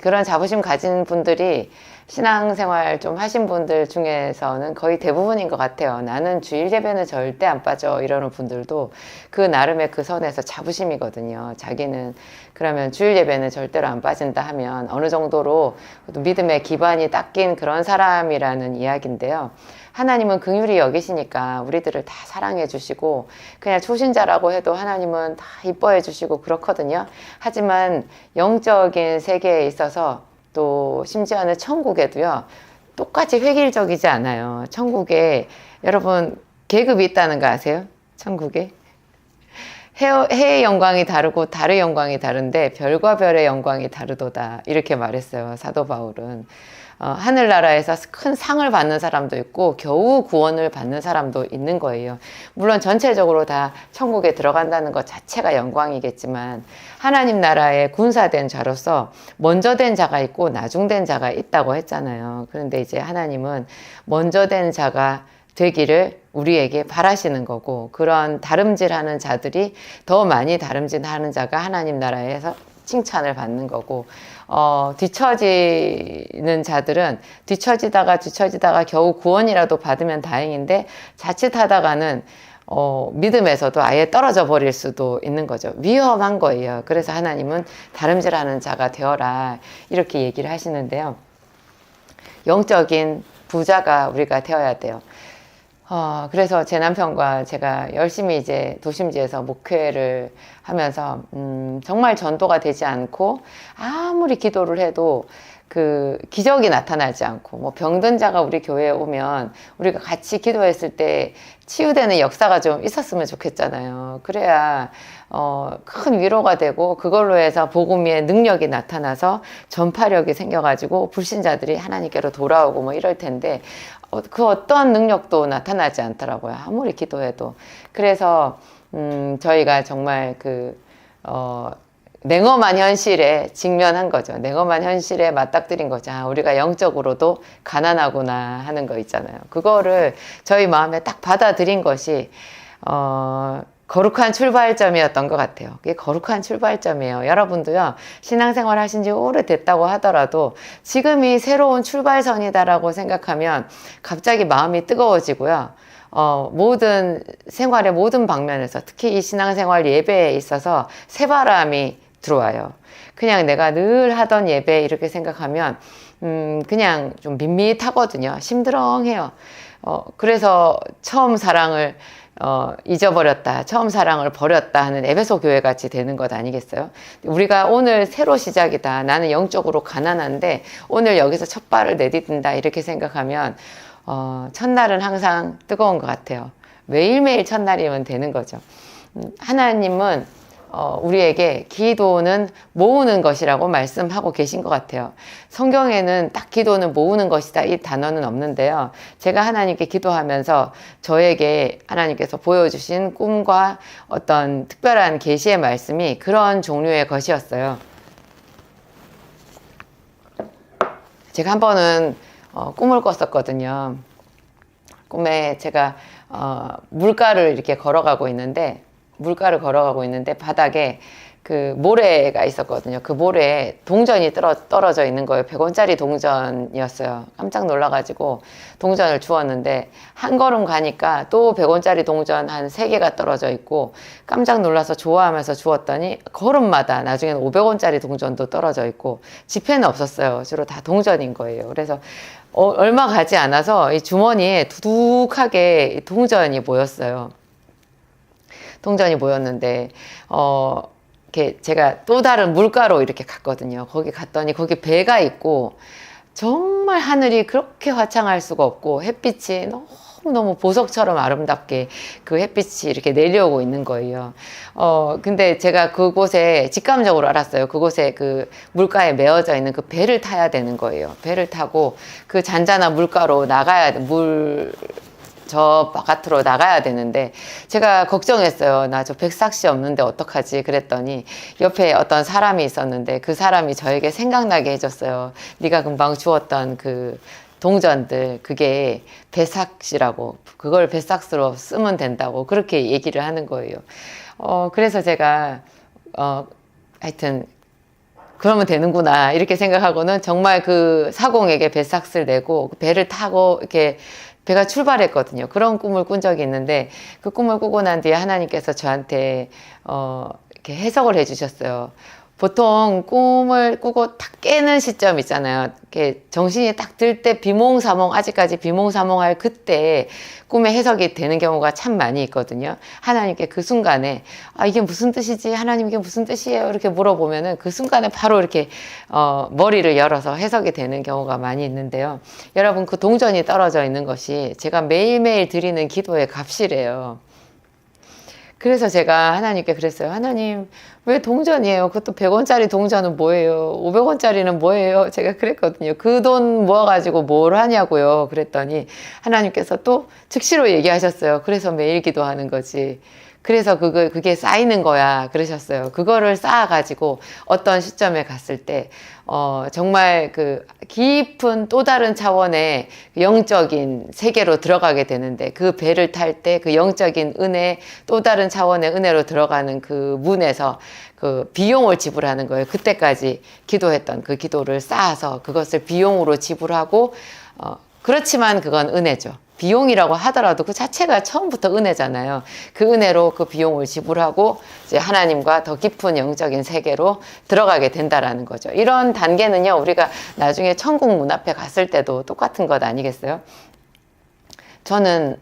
그런 자부심 가진 분들이 신앙생활 좀 하신 분들 중에서는 거의 대부분인 것 같아요. 나는 주일 예배는 절대 안 빠져 이러는 분들도 그 나름의 그 선에서 자부심이거든요. 자기는 그러면 주일 예배는 절대로 안 빠진다 하면 어느 정도로 믿음의 기반이 닦인 그런 사람이라는 이야기인데요. 하나님은 긍휼히 여기시니까 우리들을 다 사랑해 주시고 그냥 초신자라고 해도 하나님은 다 이뻐해 주시고 그렇거든요. 하지만 영적인 세계에 있어서 또 심지어는 천국에도요, 똑같이 획일적이지 않아요. 천국에 여러분 계급이 있다는 거 아세요? 천국에 해의 영광이 다르고 달의 영광이 다른데 별과 별의 영광이 다르도다 이렇게 말했어요. 사도 바울은. 하늘나라에서 큰 상을 받는 사람도 있고 겨우 구원을 받는 사람도 있는 거예요. 물론 전체적으로 다 천국에 들어간다는 것 자체가 영광이겠지만 하나님 나라에 군사된 자로서 먼저 된 자가 있고 나중된 자가 있다고 했잖아요. 그런데 이제 하나님은 먼저 된 자가 되기를 우리에게 바라시는 거고, 그런 다름질하는 자들이 더 많이 다름질하는 자가 하나님 나라에서 칭찬을 받는 거고, 뒤처지는 자들은 뒤처지다가 겨우 구원이라도 받으면 다행인데 자칫하다가는 믿음에서도 아예 떨어져 버릴 수도 있는 거죠. 위험한 거예요. 그래서 하나님은 다름질하는 자가 되어라 이렇게 얘기를 하시는데요. 영적인 부자가 우리가 되어야 돼요. 그래서 제 남편과 제가 열심히 이제 도심지에서 목회를 하면서, 정말 전도가 되지 않고, 아무리 기도를 해도 그 기적이 나타나지 않고, 뭐 병든 자가 우리 교회에 오면 우리가 같이 기도했을 때 치유되는 역사가 좀 있었으면 좋겠잖아요. 그래야, 큰 위로가 되고, 그걸로 해서 복음의 능력이 나타나서 전파력이 생겨가지고 불신자들이 하나님께로 돌아오고 뭐 이럴 텐데, 그 어떤 능력도 나타나지 않더라고요. 아무리 기도해도. 그래서 저희가 정말 냉엄한 현실에 직면한 거죠. 냉엄한 현실에 맞닥뜨린 거죠. 우리가 영적으로도 가난하구나 하는 거 있잖아요. 그거를 저희 마음에 딱 받아들인 것이 거룩한 출발점이었던 것 같아요. 그게 거룩한 출발점이에요. 여러분도요, 신앙생활 하신 지 오래됐다고 하더라도 지금이 새로운 출발선이다라고 생각하면 갑자기 마음이 뜨거워지고요. 모든 생활의 모든 방면에서 특히 이 신앙생활 예배에 있어서 새바람이 들어와요. 그냥 내가 늘 하던 예배 이렇게 생각하면 그냥 좀 밋밋하거든요. 심드렁해요. 그래서 처음 사랑을 잊어버렸다, 처음 사랑을 버렸다 하는 에베소 교회 같이 되는 것 아니겠어요? 우리가 오늘 새로 시작이다, 나는 영적으로 가난한데 오늘 여기서 첫 발을 내딛는다 이렇게 생각하면 첫날은 항상 뜨거운 것 같아요. 매일매일 첫날이면 되는 거죠. 하나님은 우리에게 기도는 모으는 것이라고 말씀하고 계신 것 같아요. 성경에는 딱 기도는 모으는 것이다 이 단어는 없는데요. 제가 하나님께 기도하면서 저에게 하나님께서 보여주신 꿈과 어떤 특별한 계시의 말씀이 그런 종류의 것이었어요. 제가 한 번은 꿈을 꿨었거든요. 꿈에 제가 물가를 이렇게 걸어가고 있는데 바닥에 그 모래가 있었거든요. 그 모래에 동전이 떨어져 있는 거예요. 100원짜리 동전이었어요. 깜짝 놀라가지고 동전을 주웠는데 한 걸음 가니까 또 100원짜리 동전 한 3개가 떨어져 있고 깜짝 놀라서 좋아하면서 주웠더니 걸음마다 나중에는 500원짜리 동전도 떨어져 있고 지폐는 없었어요. 주로 다 동전인 거예요. 그래서 얼마 가지 않아서 이 주머니에 두둑하게 동전이 모였어요. 동전이 모였는데 이렇게 제가 또 다른 물가로 이렇게 갔거든요. 거기 갔더니 거기 배가 있고 정말 하늘이 그렇게 화창할 수가 없고 햇빛이 너무너무 보석처럼 아름답게 그 햇빛이 이렇게 내려오고 있는 거예요. 근데 제가 그곳에 직감적으로 알았어요. 그곳에 그 물가에 메어져 있는 그 배를 타야 되는 거예요. 배를 타고 그 잔잔한 물가로 나가야 돼. 저 바깥으로 나가야 되는데 제가 걱정했어요. 나 저 백삭시 없는데 어떡하지? 그랬더니 옆에 어떤 사람이 있었는데 그 사람이 저에게 생각나게 해줬어요. 네가 금방 주웠던 그 동전들 그게 배삭시라고, 그걸 배삭스로 쓰면 된다고 그렇게 얘기를 하는 거예요. 그래서 제가 하여튼 그러면 되는구나 이렇게 생각하고는 정말 그 사공에게 배삭스를 내고 배를 타고 이렇게 배가 출발했거든요. 그런 꿈을 꾼 적이 있는데 그 꿈을 꾸고 난 뒤에 하나님께서 저한테 이렇게 해석을 해주셨어요. 보통 꿈을 꾸고 딱 깨는 시점 있잖아요. 이렇게 정신이 딱 들 때 비몽사몽, 아직까지 비몽사몽할 그때 꿈의 해석이 되는 경우가 참 많이 있거든요. 하나님께 그 순간에 이게 무슨 뜻이지? 하나님 이게 무슨 뜻이에요? 이렇게 물어보면은 그 순간에 바로 이렇게 머리를 열어서 해석이 되는 경우가 많이 있는데요. 여러분 그 동전이 떨어져 있는 것이 제가 매일매일 드리는 기도의 값이래요. 그래서 제가 하나님께 그랬어요. 하나님, 왜 동전이에요? 그것도 100원짜리 동전은 뭐예요? 500원짜리는 뭐예요? 제가 그랬거든요. 그 돈 모아가지고 뭘 하냐고요. 그랬더니 하나님께서 또 즉시로 얘기하셨어요. 그래서 매일 기도하는 거지. 그래서 그게 쌓이는 거야. 그러셨어요. 그거를 쌓아가지고 어떤 시점에 갔을 때, 정말 그 깊은 또 다른 차원의 영적인 세계로 들어가게 되는데 그 배를 탈 때 그 영적인 은혜, 또 다른 차원의 은혜로 들어가는 그 문에서 그 비용을 지불하는 거예요. 그때까지 기도했던 그 기도를 쌓아서 그것을 비용으로 지불하고, 그렇지만 그건 은혜죠. 비용이라고 하더라도 그 자체가 처음부터 은혜잖아요. 그 은혜로 그 비용을 지불하고 이제 하나님과 더 깊은 영적인 세계로 들어가게 된다라는 거죠. 이런 단계는요, 우리가 나중에 천국 문 앞에 갔을 때도 똑같은 것 아니겠어요? 저는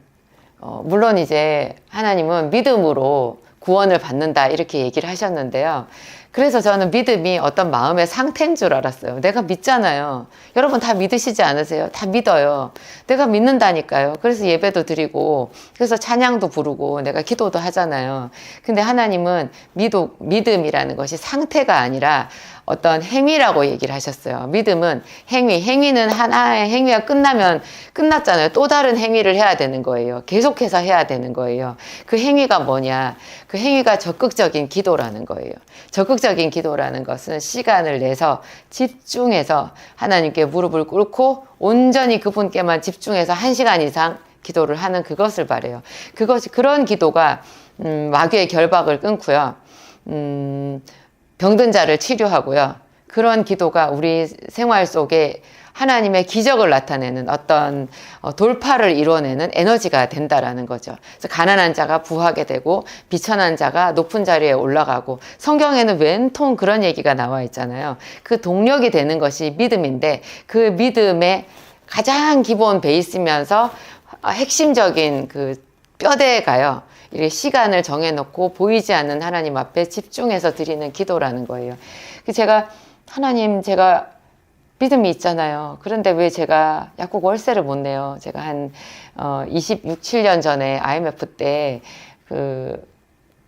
물론 이제 하나님은 믿음으로 구원을 받는다 이렇게 얘기를 하셨는데요. 그래서 저는 믿음이 어떤 마음의 상태인 줄 알았어요. 내가 믿잖아요. 여러분 다 믿으시지 않으세요? 다 믿어요. 내가 믿는다니까요. 그래서 예배도 드리고, 그래서 찬양도 부르고, 내가 기도도 하잖아요. 근데 하나님은 믿음이라는 것이 상태가 아니라 어떤 행위라고 얘기를 하셨어요. 믿음은 행위는 하나의 행위가 끝나면 끝났잖아요. 또 다른 행위를 해야 되는 거예요. 계속해서 해야 되는 거예요. 그 행위가 뭐냐? 그 행위가 적극적인 기도라는 거예요. 적극적인 기도라는 것은 시간을 내서 집중해서 하나님께 무릎을 꿇고 온전히 그분께만 집중해서 1시간 이상 기도를 하는 그것을 바래요. 그런 기도가 마귀의 결박을 끊고요. 병든 자를 치료하고요. 그런 기도가 우리 생활 속에 하나님의 기적을 나타내는 어떤 돌파를 이루어내는 에너지가 된다라는 거죠. 그래서 가난한 자가 부하게 되고 비천한 자가 높은 자리에 올라가고, 성경에는 웬통 그런 얘기가 나와 있잖아요. 그 동력이 되는 것이 믿음인데 그 믿음의 가장 기본 베이스면서 핵심적인 그 뼈대가요. 이렇게 시간을 정해놓고 보이지 않는 하나님 앞에 집중해서 드리는 기도라는 거예요. 하나님, 제가 믿음이 있잖아요. 그런데 왜 제가 약국 월세를 못 내요? 제가 한 26, 7년 전에 IMF 때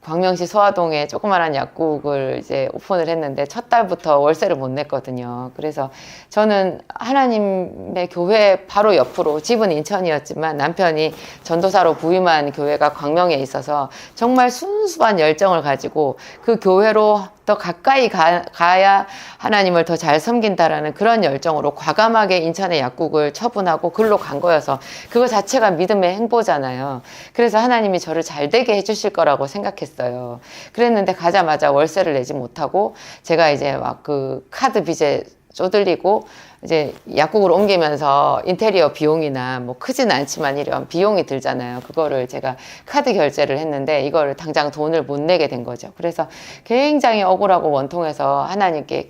광명시 소화동에 조그마한 약국을 이제 오픈을 했는데 첫 달부터 월세를 못 냈거든요. 그래서 저는 하나님의 교회 바로 옆으로, 집은 인천이었지만 남편이 전도사로 부임한 교회가 광명에 있어서 정말 순수한 열정을 가지고 그 교회로 더 가까이 가야 하나님을 더 잘 섬긴다라는 그런 열정으로 과감하게 인천의 약국을 처분하고 글로 간 거여서 그거 자체가 믿음의 행보잖아요. 그래서 하나님이 저를 잘 되게 해주실 거라고 생각했어요. 그랬는데 가자마자 월세를 내지 못하고 제가 이제 막 그 카드 빚에 쪼들리고 이제 약국으로 옮기면서 인테리어 비용이나 뭐 크진 않지만 이런 비용이 들잖아요. 그거를 제가 카드 결제를 했는데 이거를 당장 돈을 못 내게 된 거죠. 그래서 굉장히 억울하고 원통해서 하나님께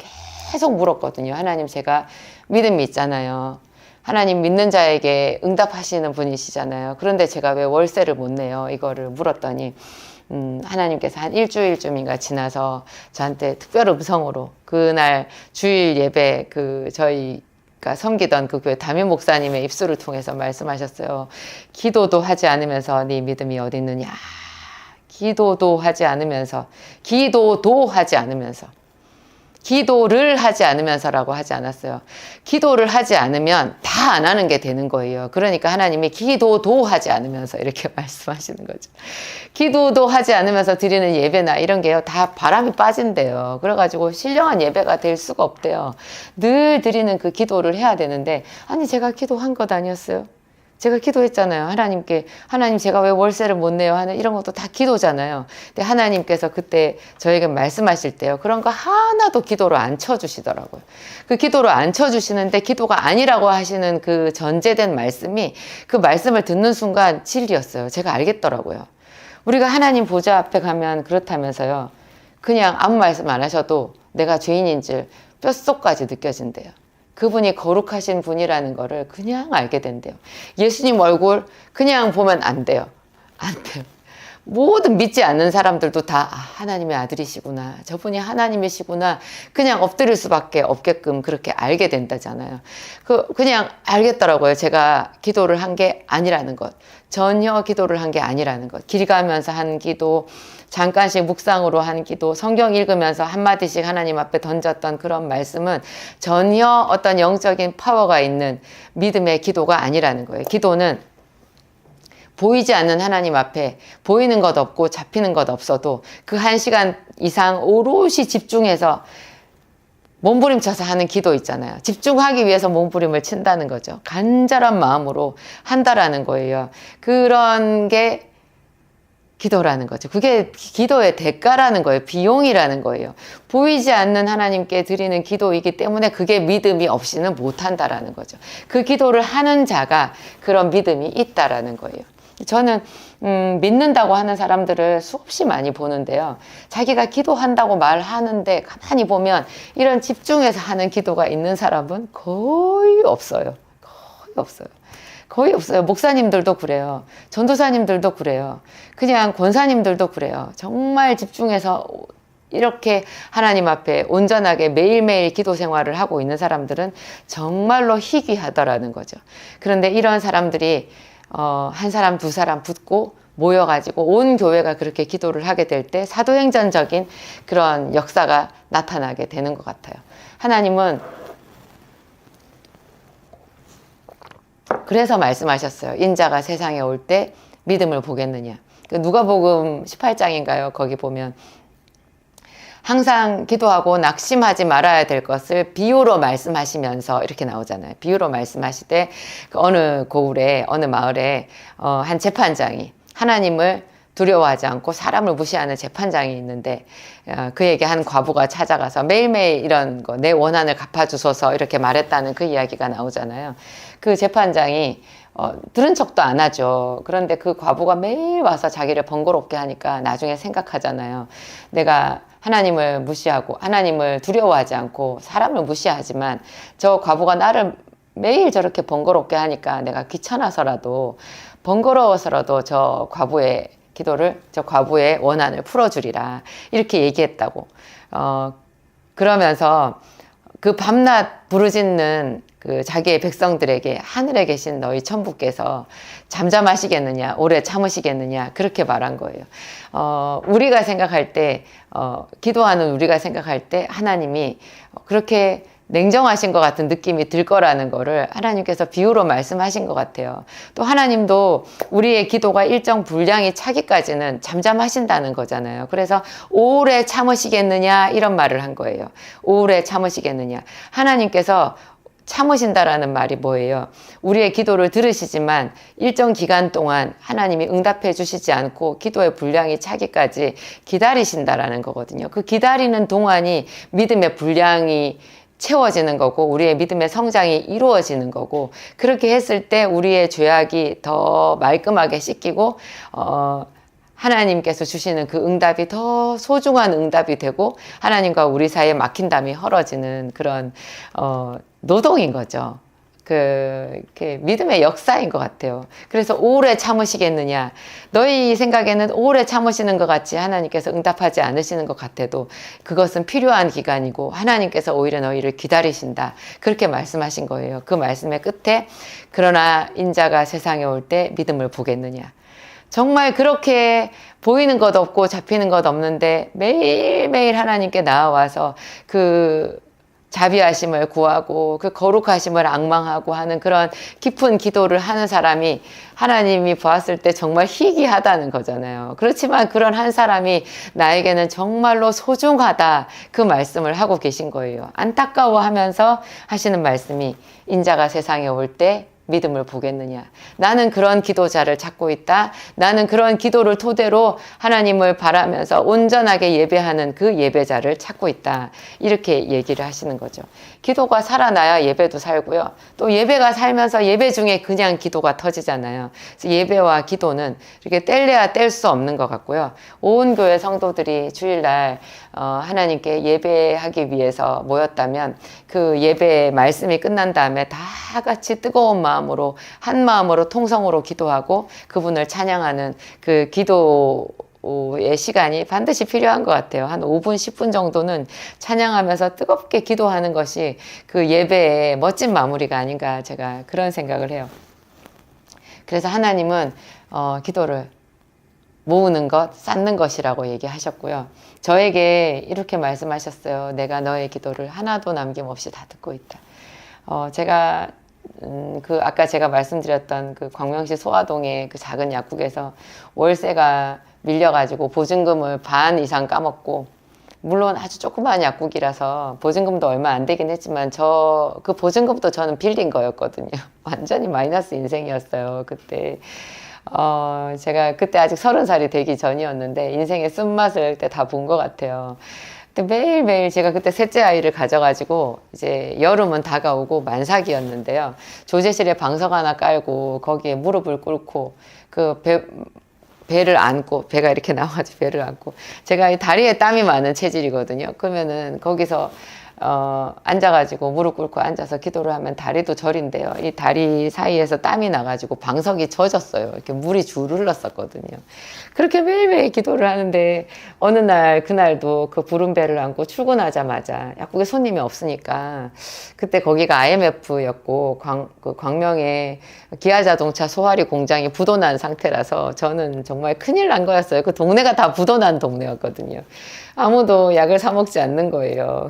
계속 물었거든요. 하나님, 제가 믿음이 있잖아요. 하나님 믿는 자에게 응답하시는 분이시잖아요. 그런데 제가 왜 월세를 못 내요? 이거를 물었더니 하나님께서 한 일주일쯤인가 지나서 저한테 특별 음성으로 그날 주일 예배 저희가 섬기던 그 교회 담임 목사님의 입술을 통해서 말씀하셨어요. 기도도 하지 않으면서 네 믿음이 어디 있느냐. 기도를 하지 않으면서라고 하지 않았어요. 기도를 하지 않으면 다 안 하는 게 되는 거예요. 그러니까 하나님이 기도도 하지 않으면서 이렇게 말씀하시는 거죠. 기도도 하지 않으면서 드리는 예배나 이런 게요, 다 바람이 빠진대요. 그래가지고 신령한 예배가 될 수가 없대요. 늘 드리는 그 기도를 해야 되는데, 아니 제가 기도한 것 아니었어요? 제가 기도했잖아요. 하나님께, 하나님 제가 왜 월세를 못 내요 하는 이런 것도 다 기도잖아요. 근데 하나님께서 그때 저에게 말씀하실 때요, 그런 거 하나도 기도로 안 쳐주시더라고요. 그 기도로 안 쳐주시는데 기도가 아니라고 하시는 그 전제된 말씀이, 그 말씀을 듣는 순간 진리였어요. 제가 알겠더라고요. 우리가 하나님 보좌 앞에 가면 그렇다면서요, 그냥 아무 말씀 안 하셔도 내가 죄인인 줄 뼛속까지 느껴진대요. 그분이 거룩하신 분이라는 거를 그냥 알게 된대요. 예수님 얼굴 그냥 보면 안 돼요. 안 돼요. 모든 믿지 않는 사람들도 다 하나님의 아들이시구나, 저분이 하나님이시구나, 그냥 엎드릴 수밖에 없게끔 그렇게 알게 된다잖아요. 그냥 알겠더라고요. 제가 기도를 한 게 아니라는 것, 전혀 기도를 한 게 아니라는 것. 길 가면서 한 기도, 잠깐씩 묵상으로 한 기도, 성경 읽으면서 한마디씩 하나님 앞에 던졌던 그런 말씀은 전혀 어떤 영적인 파워가 있는 믿음의 기도가 아니라는 거예요. 기도는 보이지 않는 하나님 앞에 보이는 것 없고 잡히는 것 없어도 그 1시간 이상 오롯이 집중해서 몸부림쳐서 하는 기도 있잖아요. 집중하기 위해서 몸부림을 친다는 거죠. 간절한 마음으로 한다라는 거예요. 그런 게 기도라는 거죠. 그게 기도의 대가라는 거예요. 비용이라는 거예요. 보이지 않는 하나님께 드리는 기도이기 때문에 그게 믿음이 없이는 못한다라는 거죠. 그 기도를 하는 자가 그런 믿음이 있다라는 거예요. 저는 믿는다고 하는 사람들을 수없이 많이 보는데요, 자기가 기도한다고 말하는데 가만히 보면 이런 집중해서 하는 기도가 있는 사람은 거의 없어요. 거의 없어요. 거의 없어요. 목사님들도 그래요. 전도사님들도 그래요. 그냥 권사님들도 그래요. 정말 집중해서 이렇게 하나님 앞에 온전하게 매일매일 기도 생활을 하고 있는 사람들은 정말로 희귀하더라는 거죠. 그런데 이런 사람들이 한 사람 두 사람 붙고 모여가지고 온 교회가 그렇게 기도를 하게 될 때 사도행전적인 그런 역사가 나타나게 되는 것 같아요. 하나님은 그래서 말씀하셨어요. 인자가 세상에 올 때 믿음을 보겠느냐. 누가복음 18장인가요? 거기 보면 항상 기도하고 낙심하지 말아야 될 것을 비유로 말씀하시면서 이렇게 나오잖아요. 비유로 말씀하시되 어느 고을에, 어느 마을에 한 재판장이 하나님을 두려워하지 않고 사람을 무시하는 재판장이 있는데, 그에게 한 과부가 찾아가서 매일매일 이런 거, 내 원한을 갚아주소서 이렇게 말했다는 그 이야기가 나오잖아요. 그 재판장이 들은 척도 안 하죠. 그런데 그 과부가 매일 와서 자기를 번거롭게 하니까 나중에 생각하잖아요. 내가 하나님을 무시하고 하나님을 두려워하지 않고 사람을 무시하지만 저 과부가 나를 매일 저렇게 번거롭게 하니까 내가 귀찮아서라도, 번거로워서라도 저 과부의 기도를, 저 과부의 원한을 풀어주리라, 이렇게 얘기했다고. 그러면서 그 밤낮 부르짖는 그 자기의 백성들에게 하늘에 계신 너희 천부께서 잠잠하시겠느냐, 오래 참으시겠느냐, 그렇게 말한 거예요. 우리가 생각할 때, 기도하는 우리가 생각할 때 하나님이 그렇게 냉정하신 것 같은 느낌이 들 거라는 거를 하나님께서 비유로 말씀하신 것 같아요. 또 하나님도 우리의 기도가 일정 분량이 차기까지는 잠잠하신다는 거잖아요. 그래서 오래 참으시겠느냐, 이런 말을 한 거예요. 오래 참으시겠느냐. 하나님께서 참으신다라는 말이 뭐예요? 우리의 기도를 들으시지만 일정 기간 동안 하나님이 응답해 주시지 않고 기도의 분량이 차기까지 기다리신다라는 거거든요. 그 기다리는 동안이 믿음의 분량이 채워지는 거고 우리의 믿음의 성장이 이루어지는 거고, 그렇게 했을 때 우리의 죄악이 더 말끔하게 씻기고 하나님께서 주시는 그 응답이 더 소중한 응답이 되고 하나님과 우리 사이에 막힌 담이 헐어지는 그런 노동인 거죠. 이렇게 믿음의 역사인 것 같아요. 그래서 오래 참으시겠느냐. 너희 생각에는 오래 참으시는 것 같이 하나님께서 응답하지 않으시는 것 같아도 그것은 필요한 기간이고 하나님께서 오히려 너희를 기다리신다. 그렇게 말씀하신 거예요. 그 말씀의 끝에 그러나 인자가 세상에 올 때 믿음을 보겠느냐. 정말 그렇게 보이는 것 없고 잡히는 것 없는데 매일매일 하나님께 나와서 그 자비하심을 구하고 그 거룩하심을 앙망하고 하는 그런 깊은 기도를 하는 사람이 하나님이 보았을 때 정말 희귀하다는 거잖아요. 그렇지만 그런 한 사람이 나에게는 정말로 소중하다, 그 말씀을 하고 계신 거예요. 안타까워하면서 하시는 말씀이 인자가 세상에 올 때 믿음을 보겠느냐. 나는 그런 기도자를 찾고 있다. 나는 그런 기도를 토대로 하나님을 바라면서 온전하게 예배하는 그 예배자를 찾고 있다. 이렇게 얘기를 하시는 거죠. 기도가 살아나야 예배도 살고요. 또 예배가 살면서 예배 중에 그냥 기도가 터지잖아요. 그래서 예배와 기도는 이렇게 뗄래야 뗄 수 없는 것 같고요. 온 교회 성도들이 주일날 하나님께 예배하기 위해서 모였다면 그 예배 말씀이 끝난 다음에 다 같이 뜨거운 마음으로 한 마음으로 통성으로 기도하고 그분을 찬양하는 그 기도의 시간이 반드시 필요한 것 같아요. 한 5분, 10분 정도는 찬양하면서 뜨겁게 기도하는 것이 그 예배의 멋진 마무리가 아닌가 제가 그런 생각을 해요. 그래서 하나님은 기도를 모으는 것, 쌓는 것이라고 얘기하셨고요. 저에게 이렇게 말씀하셨어요. 내가 너의 기도를 하나도 남김없이 다 듣고 있다. 제가 아까 제가 말씀드렸던 그 광명시 소화동의 그 작은 약국에서 월세가 밀려가지고 보증금을 반 이상 까먹고, 물론 아주 조그마한 약국이라서 보증금도 얼마 안 되긴 했지만 그 보증금도 저는 빌린 거였거든요. 완전히 마이너스 인생이었어요, 그때. 제가 그때 아직 30살이 되기 전이었는데 인생의 쓴맛을 그때 다 본 것 같아요. 근데 매일매일 제가 그때 셋째 아이를 가져가지고 이제 여름은 다가오고 만삭이었는데요. 조제실에 방석 하나 깔고 거기에 무릎을 꿇고 그 배를 안고, 배가 이렇게 나와가지고 배를 안고, 제가 이 다리에 땀이 많은 체질이거든요. 그러면은 거기서 앉아가지고 무릎 꿇고 앉아서 기도를 하면 다리도 저린대요. 이 다리 사이에서 땀이 나가지고 방석이 젖었어요. 이렇게 물이 줄을 흘렀었거든요. 그렇게 매일매일 기도를 하는데 어느 날 그날도 그 부른 배를 안고 출근하자마자 약국에 손님이 없으니까, 그때 거기가 IMF였고 광명에 기아자동차 소화리 공장이 부도난 상태라서 저는 정말 큰일 난 거였어요. 그 동네가 다 부도난 동네였거든요. 아무도 약을 사 먹지 않는 거예요.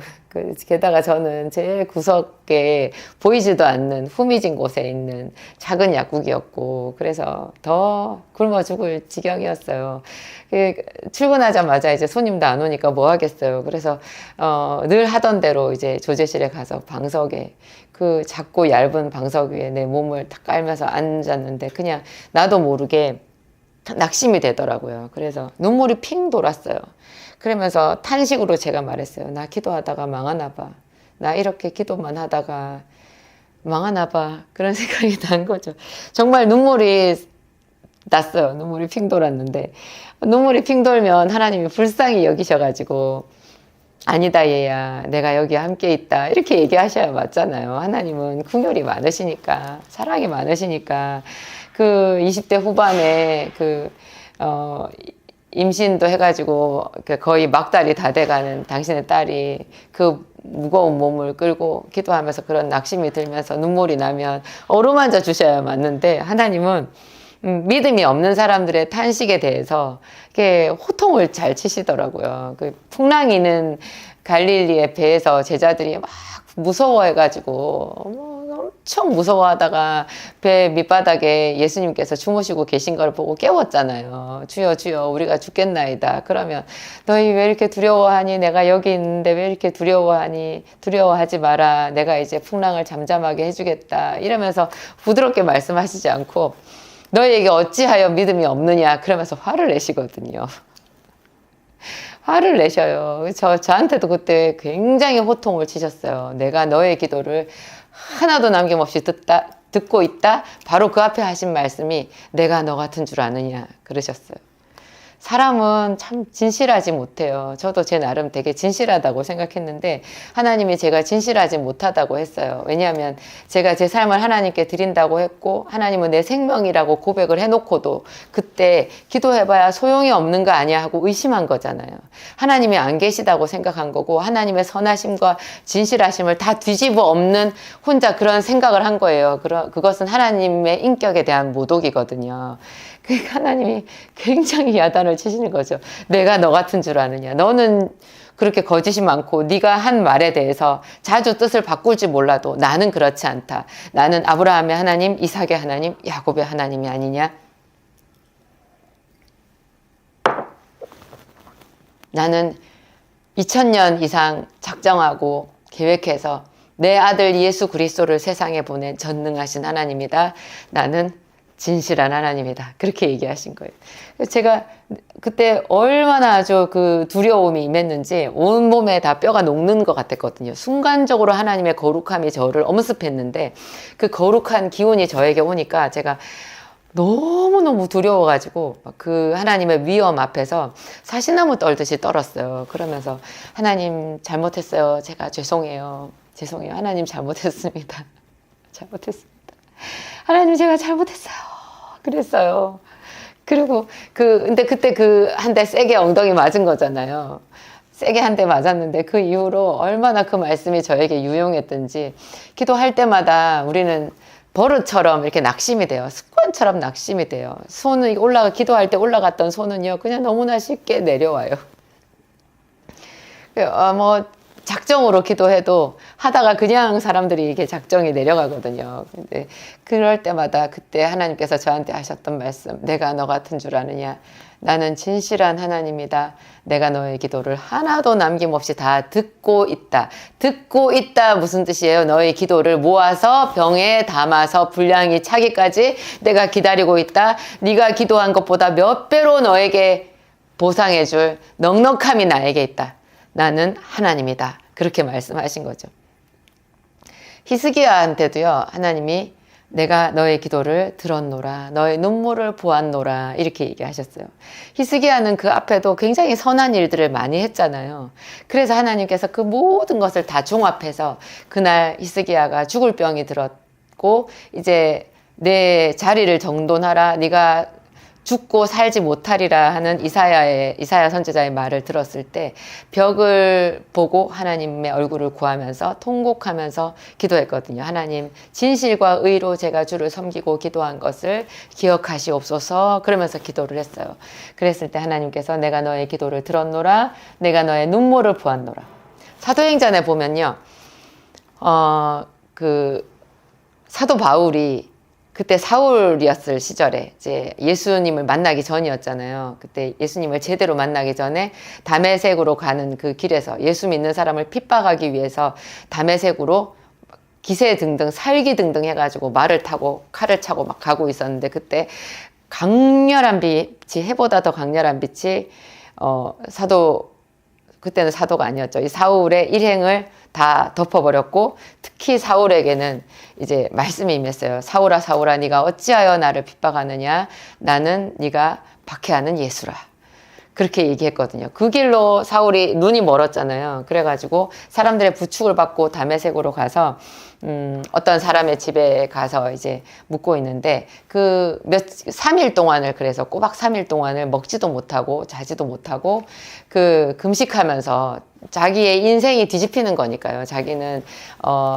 게다가 저는 제일 구석에 보이지도 않는 후미진 곳에 있는 작은 약국이었고, 그래서 더 굶어 죽을 지경이었어요. 출근하자마자 이제 손님도 안 오니까 뭐 하겠어요. 그래서 늘 하던 대로 이제 조제실에 가서 방석에, 그 작고 얇은 방석 위에 내 몸을 탁 깔면서 앉았는데 그냥 나도 모르게 낙심이 되더라고요. 그래서 눈물이 핑 돌았어요. 그러면서 탄식으로 제가 말했어요. 나 기도하다가 망하나 봐. 나 이렇게 기도만 하다가 망하나 봐. 그런 생각이 난 거죠. 정말 눈물이 났어요. 눈물이 핑 돌았는데, 눈물이 핑 돌면 하나님이 불쌍히 여기셔가지고 아니다 얘야, 내가 여기 함께 있다, 이렇게 얘기하셔야 맞잖아요. 하나님은 긍휼이 많으시니까, 사랑이 많으시니까. 그 20대 후반에 임신도 해가지고 거의 막달이 다 돼가는 당신의 딸이 그 무거운 몸을 끌고 기도하면서 그런 낙심이 들면서 눈물이 나면 어루만져 주셔야 맞는데, 하나님은 믿음이 없는 사람들의 탄식에 대해서 이렇게 호통을 잘 치시더라고요. 그 풍랑이는 갈릴리의 배에서 제자들이 막 무서워해가지고 엄청 무서워하다가 배 밑바닥에 예수님께서 주무시고 계신 걸 보고 깨웠잖아요. 주여 주여 우리가 죽겠나이다. 그러면 너희 왜 이렇게 두려워하니? 내가 여기 있는데 왜 이렇게 두려워하니? 두려워하지 마라. 내가 이제 풍랑을 잠잠하게 해주겠다. 이러면서 부드럽게 말씀하시지 않고 너희에게 어찌하여 믿음이 없느냐? 그러면서 화를 내시거든요. 화를 내셔요. 저한테도 그때 굉장히 호통을 치셨어요. 내가 너의 기도를 하나도 남김없이 듣고 있다. 바로 그 앞에 하신 말씀이 내가 너 같은 줄 아느냐 그러셨어요. 사람은 참 진실하지 못해요. 저도 제 나름 되게 진실하다고 생각했는데 하나님이 제가 진실하지 못하다고 했어요. 왜냐하면 제가 제 삶을 하나님께 드린다고 했고 하나님은 내 생명이라고 고백을 해놓고도 그때 기도해봐야 소용이 없는 거 아니야 하고 의심한 거잖아요. 하나님이 안 계시다고 생각한 거고 하나님의 선하심과 진실하심을 다 뒤집어 엎는 혼자 그런 생각을 한 거예요. 그것은 하나님의 인격에 대한 모독이거든요. 그러니까 하나님이 굉장히 야단을 치시는 거죠. 내가 너 같은 줄 아느냐. 너는 그렇게 거짓이 많고 네가 한 말에 대해서 자주 뜻을 바꿀지 몰라도 나는 그렇지 않다. 나는 아브라함의 하나님, 이삭의 하나님, 야곱의 하나님이 아니냐. 나는 2000년 이상 작정하고 계획해서 내 아들 예수 그리스도를 세상에 보낸 전능하신 하나님이다. 나는 진실한 하나님이다. 그렇게 얘기하신 거예요. 제가 그때 얼마나 아주 그 두려움이 임했는지 온몸에 다 뼈가 녹는 것 같았거든요. 순간적으로 하나님의 거룩함이 저를 엄습했는데 그 거룩한 기운이 저에게 오니까 제가 너무너무 두려워가지고 그 하나님의 위엄 앞에서 사시나무 떨듯이 떨었어요. 그러면서 하나님 잘못했어요. 제가 죄송해요. 하나님 잘못했습니다. 잘못했습니다. 하나님 제가 잘못했어요. 그랬어요. 그리고 근데 그때 한 대 세게 엉덩이 맞은 거잖아요. 세게 한 대 맞았는데 그 이후로 얼마나 그 말씀이 저에게 유용했던지 기도할 때마다 우리는 버릇처럼 이렇게 낙심이 돼요. 습관처럼 낙심이 돼요. 손은 기도할 때 올라갔던 손은요, 그냥 너무나 쉽게 내려와요. 뭐, 작정으로 기도해도 하다가 그냥 사람들이 이게 작정이 내려가거든요. 근데 그럴 때마다 그때 하나님께서 저한테 하셨던 말씀, 내가 너 같은 줄 아느냐? 나는 진실한 하나님이다. 내가 너의 기도를 하나도 남김없이 다 듣고 있다. 듣고 있다 무슨 뜻이에요? 너의 기도를 모아서 병에 담아서 분량이 차기까지 내가 기다리고 있다. 네가 기도한 것보다 몇 배로 너에게 보상해줄 넉넉함이 나에게 있다. 나는 하나님이다. 그렇게 말씀하신 거죠. 히스기야한테도요, 하나님이 내가 너의 기도를 들었노라, 너의 눈물을 보았노라, 이렇게 얘기하셨어요. 히스기야는 그 앞에도 굉장히 선한 일들을 많이 했잖아요. 그래서 하나님께서 그 모든 것을 다 종합해서 그날 히스기야가 죽을 병이 들었고, 이제 내 자리를 정돈하라, 네가 죽고 살지 못하리라 하는 이사야 선지자의 말을 들었을 때 벽을 보고 하나님의 얼굴을 구하면서 통곡하면서 기도했거든요. 하나님, 진실과 의로 제가 주를 섬기고 기도한 것을 기억하시옵소서. 그러면서 기도를 했어요. 그랬을 때 하나님께서 내가 너의 기도를 들었노라, 내가 너의 눈물을 보았노라. 사도행전에 보면요, 사도 바울이 그때 사울이었을 시절에 이제 예수님을 만나기 전이었잖아요. 그때 예수님을 제대로 만나기 전에 다메섹으로 가는 그 길에서 예수 믿는 사람을 핍박하기 위해서 다메섹으로 기세 등등 살기 등등 해가지고 말을 타고 칼을 차고 막 가고 있었는데 그때 강렬한 빛이, 해보다 더 강렬한 빛이 그때는 사도가 아니었죠. 이 사울의 일행을 다 덮어버렸고 특히 사울에게는 이제 말씀이 임했어요. 사울아 사울아 네가 어찌하여 나를 핍박하느냐? 나는 네가 박해하는 예수라. 그렇게 얘기했거든요. 그 길로 사울이 눈이 멀었잖아요. 그래가지고 사람들의 부축을 받고 다메섹으로 가서 어떤 사람의 집에 가서 이제 묵고 있는데 3일 동안을 그래서 꼬박 3일 동안을 먹지도 못하고 자지도 못하고 금식하면서 자기의 인생이 뒤집히는 거니까요. 자기는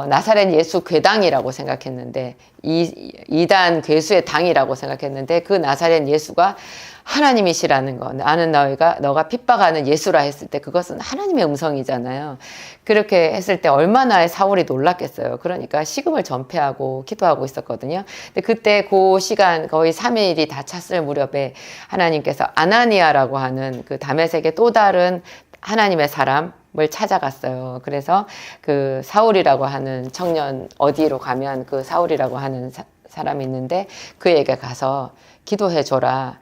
나사렛 예수 괴당이라고 생각했는데 이단 괴수의 당이라고 생각했는데 그 나사렛 예수가 하나님이시라는 거. 나는 너가 핍박하는 예수라 했을 때 그것은 하나님의 음성이잖아요. 그렇게 했을 때 얼마나 사울이 놀랐겠어요. 그러니까 식음을 전폐하고 기도하고 있었거든요. 근데 그때 그 시간 거의 3일이 다 찼을 무렵에 하나님께서 아나니아라고 하는 그 다메섹의 또 다른 하나님의 사람을 찾아갔어요. 그래서 그 사울이라고 하는 청년 어디로 가면 그 사울이라고 하는 사람이 있는데 그에게 가서 기도해줘라.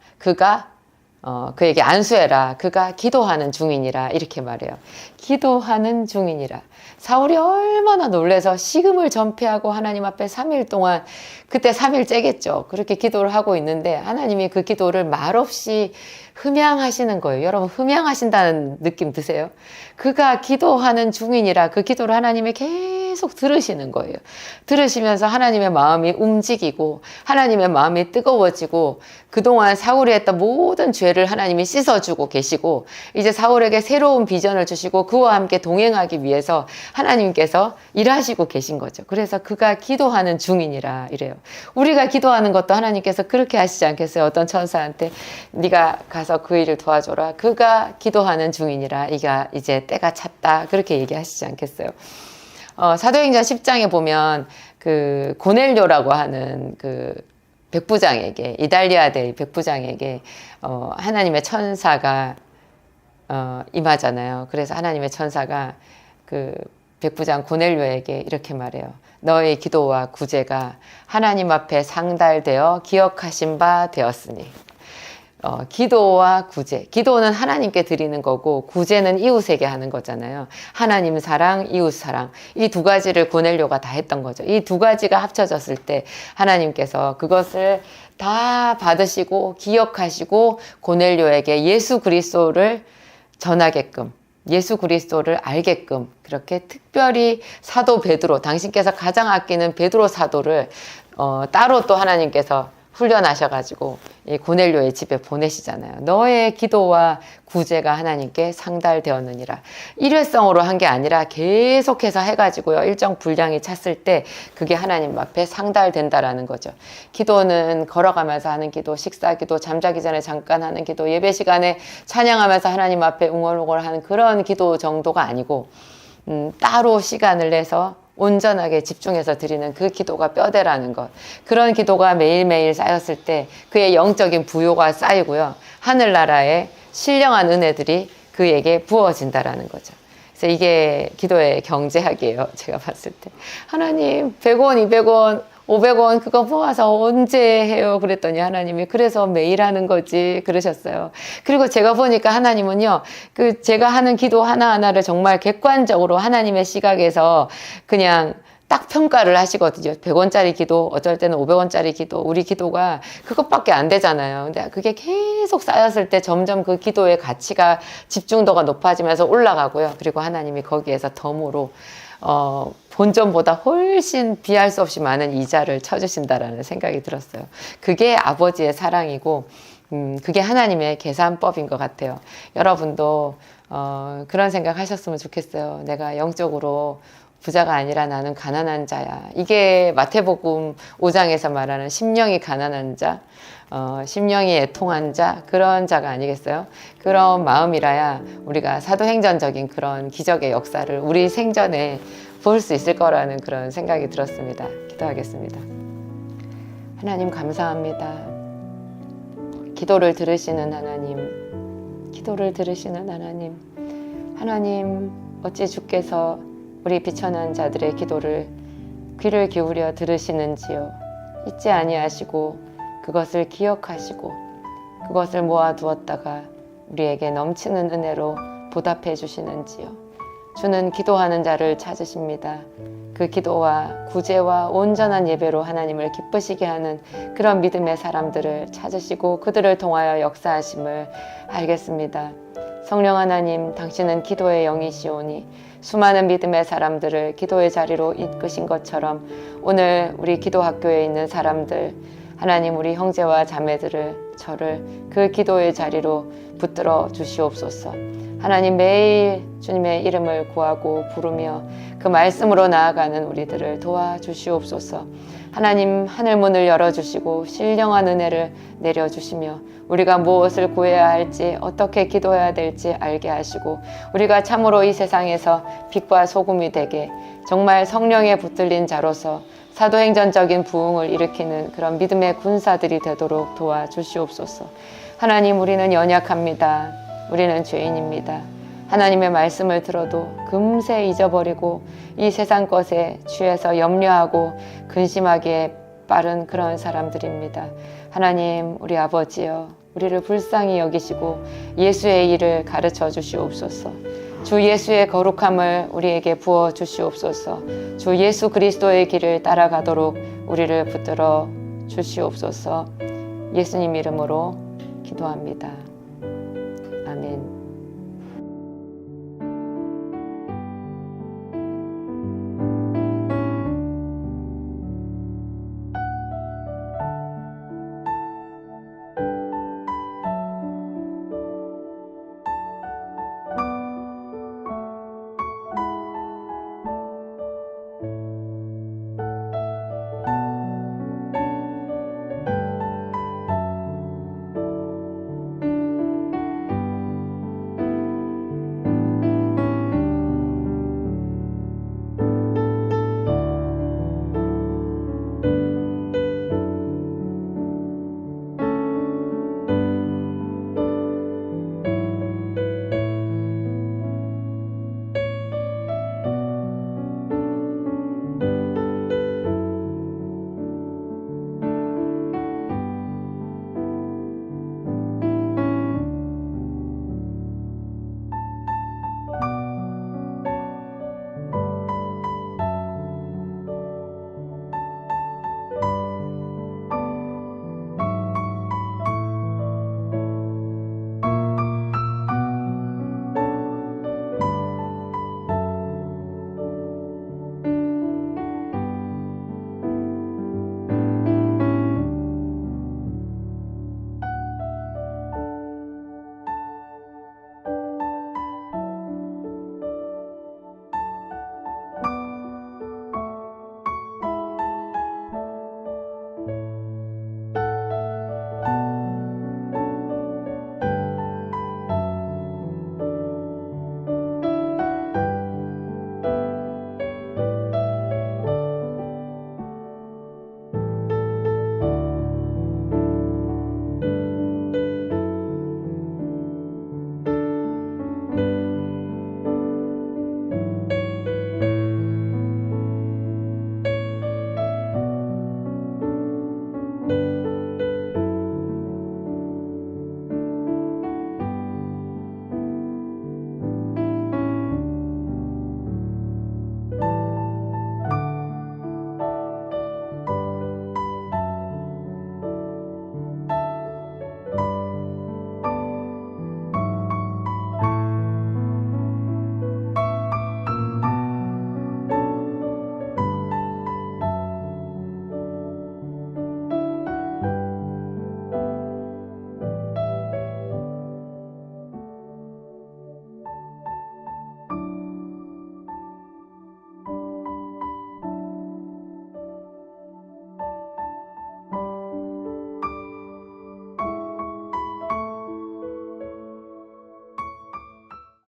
그에게 안수해라. 그가 기도하는 중이니라. 이렇게 말해요. 기도하는 중이니라. 사울이 얼마나 놀래서 식음을 전폐하고 하나님 앞에 3일 동안, 그때 3일째겠죠. 그렇게 기도를 하고 있는데 하나님이 그 기도를 말없이 흠양하시는 거예요. 여러분, 흠양하신다는 느낌 드세요? 그가 기도하는 중이니라. 그 기도를 하나님이 계속 들으시는 거예요. 들으시면서 하나님의 마음이 움직이고 하나님의 마음이 뜨거워지고 그동안 사울이 했던 모든 죄를 하나님이 씻어주고 계시고 이제 사울에게 새로운 비전을 주시고 그와 함께 동행하기 위해서 하나님께서 일하시고 계신 거죠. 그래서 그가 기도하는 중이니라 이래요. 우리가 기도하는 것도 하나님께서 그렇게 하시지 않겠어요? 어떤 천사한테 네가 가서 그 일을 도와줘라. 그가 기도하는 중이니라. 이제 때가 찼다. 그렇게 얘기하시지 않겠어요? 사도행전 10장에 보면 그 고넬료라고 하는 그 백부장에게, 이달리아 대 백부장에게 하나님의 천사가 임하잖아요. 그래서 하나님의 천사가 그 백부장 고넬료에게 이렇게 말해요. 너의 기도와 구제가 하나님 앞에 상달되어 기억하신 바 되었으니. 기도와 구제. 기도는 하나님께 드리는 거고 구제는 이웃에게 하는 거잖아요. 하나님 사랑, 이웃 사랑. 이 두 가지를 고넬료가 다 했던 거죠. 이 두 가지가 합쳐졌을 때 하나님께서 그것을 다 받으시고 기억하시고 고넬료에게 예수 그리스도를 전하게끔, 예수 그리스도를 알게끔 그렇게 특별히 사도 베드로, 당신께서 가장 아끼는 베드로 사도를 따로 또 하나님께서 훈련하셔가지고 이 고넬료의 집에 보내시잖아요. 너의 기도와 구제가 하나님께 상달되었느니라. 일회성으로 한 게 아니라 계속해서 해가지고요. 일정 분량이 찼을 때 그게 하나님 앞에 상달된다라는 거죠. 기도는 걸어가면서 하는 기도, 식사 기도, 잠자기 전에 잠깐 하는 기도, 예배 시간에 찬양하면서 하나님 앞에 웅얼웅얼 하는 그런 기도 정도가 아니고 따로 시간을 내서 온전하게 집중해서 드리는 그 기도가 뼈대라는 것. 그런 기도가 매일매일 쌓였을 때 그의 영적인 부요가 쌓이고요. 하늘나라의 신령한 은혜들이 그에게 부어진다라는 거죠. 그래서 이게 기도의 경제학이에요. 제가 봤을 때. 하나님 100원, 200원, 500원 그거 모아서 언제 해요? 그랬더니 하나님이 그래서 매일 하는 거지 그러셨어요. 그리고 제가 보니까 하나님은요, 그 제가 하는 기도 하나하나를 정말 객관적으로 하나님의 시각에서 그냥 딱 평가를 하시거든요. 100원짜리 기도, 어쩔 때는 500원짜리 기도, 우리 기도가 그것밖에 안 되잖아요. 근데 그게 계속 쌓였을 때 점점 그 기도의 가치가, 집중도가 높아지면서 올라가고요. 그리고 하나님이 거기에서 덤으로 본전보다 훨씬 비할 수 없이 많은 이자를 쳐주신다라는 생각이 들었어요. 그게 아버지의 사랑이고, 그게 하나님의 계산법인 것 같아요. 여러분도 그런 생각 하셨으면 좋겠어요. 내가 영적으로 부자가 아니라 나는 가난한 자야. 이게 마태복음 5장에서 말하는 심령이 가난한 자, 심령이 애통한 자, 그런 자가 아니겠어요? 그런 마음이라야 우리가 사도행전적인 그런 기적의 역사를 우리 생전에 볼 수 있을 거라는 그런 생각이 들었습니다. 기도하겠습니다. 하나님 감사합니다. 기도를 들으시는 하나님, 기도를 들으시는 하나님, 하나님 어찌 주께서 우리 비천한 자들의 기도를 귀를 기울여 들으시는지요. 잊지 아니하시고 그것을 기억하시고 그것을 모아두었다가 우리에게 넘치는 은혜로 보답해 주시는지요. 주는 기도하는 자를 찾으십니다. 그 기도와 구제와 온전한 예배로 하나님을 기쁘시게 하는 그런 믿음의 사람들을 찾으시고 그들을 통하여 역사하심을 알겠습니다. 성령 하나님, 당신은 기도의 영이시오니 수많은 믿음의 사람들을 기도의 자리로 이끄신 것처럼 오늘 우리 기도학교에 있는 사람들, 하나님 우리 형제와 자매들을, 저를 그 기도의 자리로 붙들어 주시옵소서. 하나님 매일 주님의 이름을 구하고 부르며 그 말씀으로 나아가는 우리들을 도와주시옵소서. 하나님 하늘문을 열어주시고 신령한 은혜를 내려주시며 우리가 무엇을 구해야 할지 어떻게 기도해야 될지 알게 하시고 우리가 참으로 이 세상에서 빛과 소금이 되게 정말 성령에 붙들린 자로서 사도행전적인 부흥을 일으키는 그런 믿음의 군사들이 되도록 도와주시옵소서. 하나님 우리는 연약합니다. 우리는 죄인입니다. 하나님의 말씀을 들어도 금세 잊어버리고 이 세상 것에 취해서 염려하고 근심하기에 빠른 그런 사람들입니다. 하나님 우리 아버지여, 우리를 불쌍히 여기시고 예수의 일을 가르쳐 주시옵소서. 주 예수의 거룩함을 우리에게 부어 주시옵소서. 주 예수 그리스도의 길을 따라가도록 우리를 붙들어 주시옵소서. 예수님 이름으로 기도합니다. 아멘.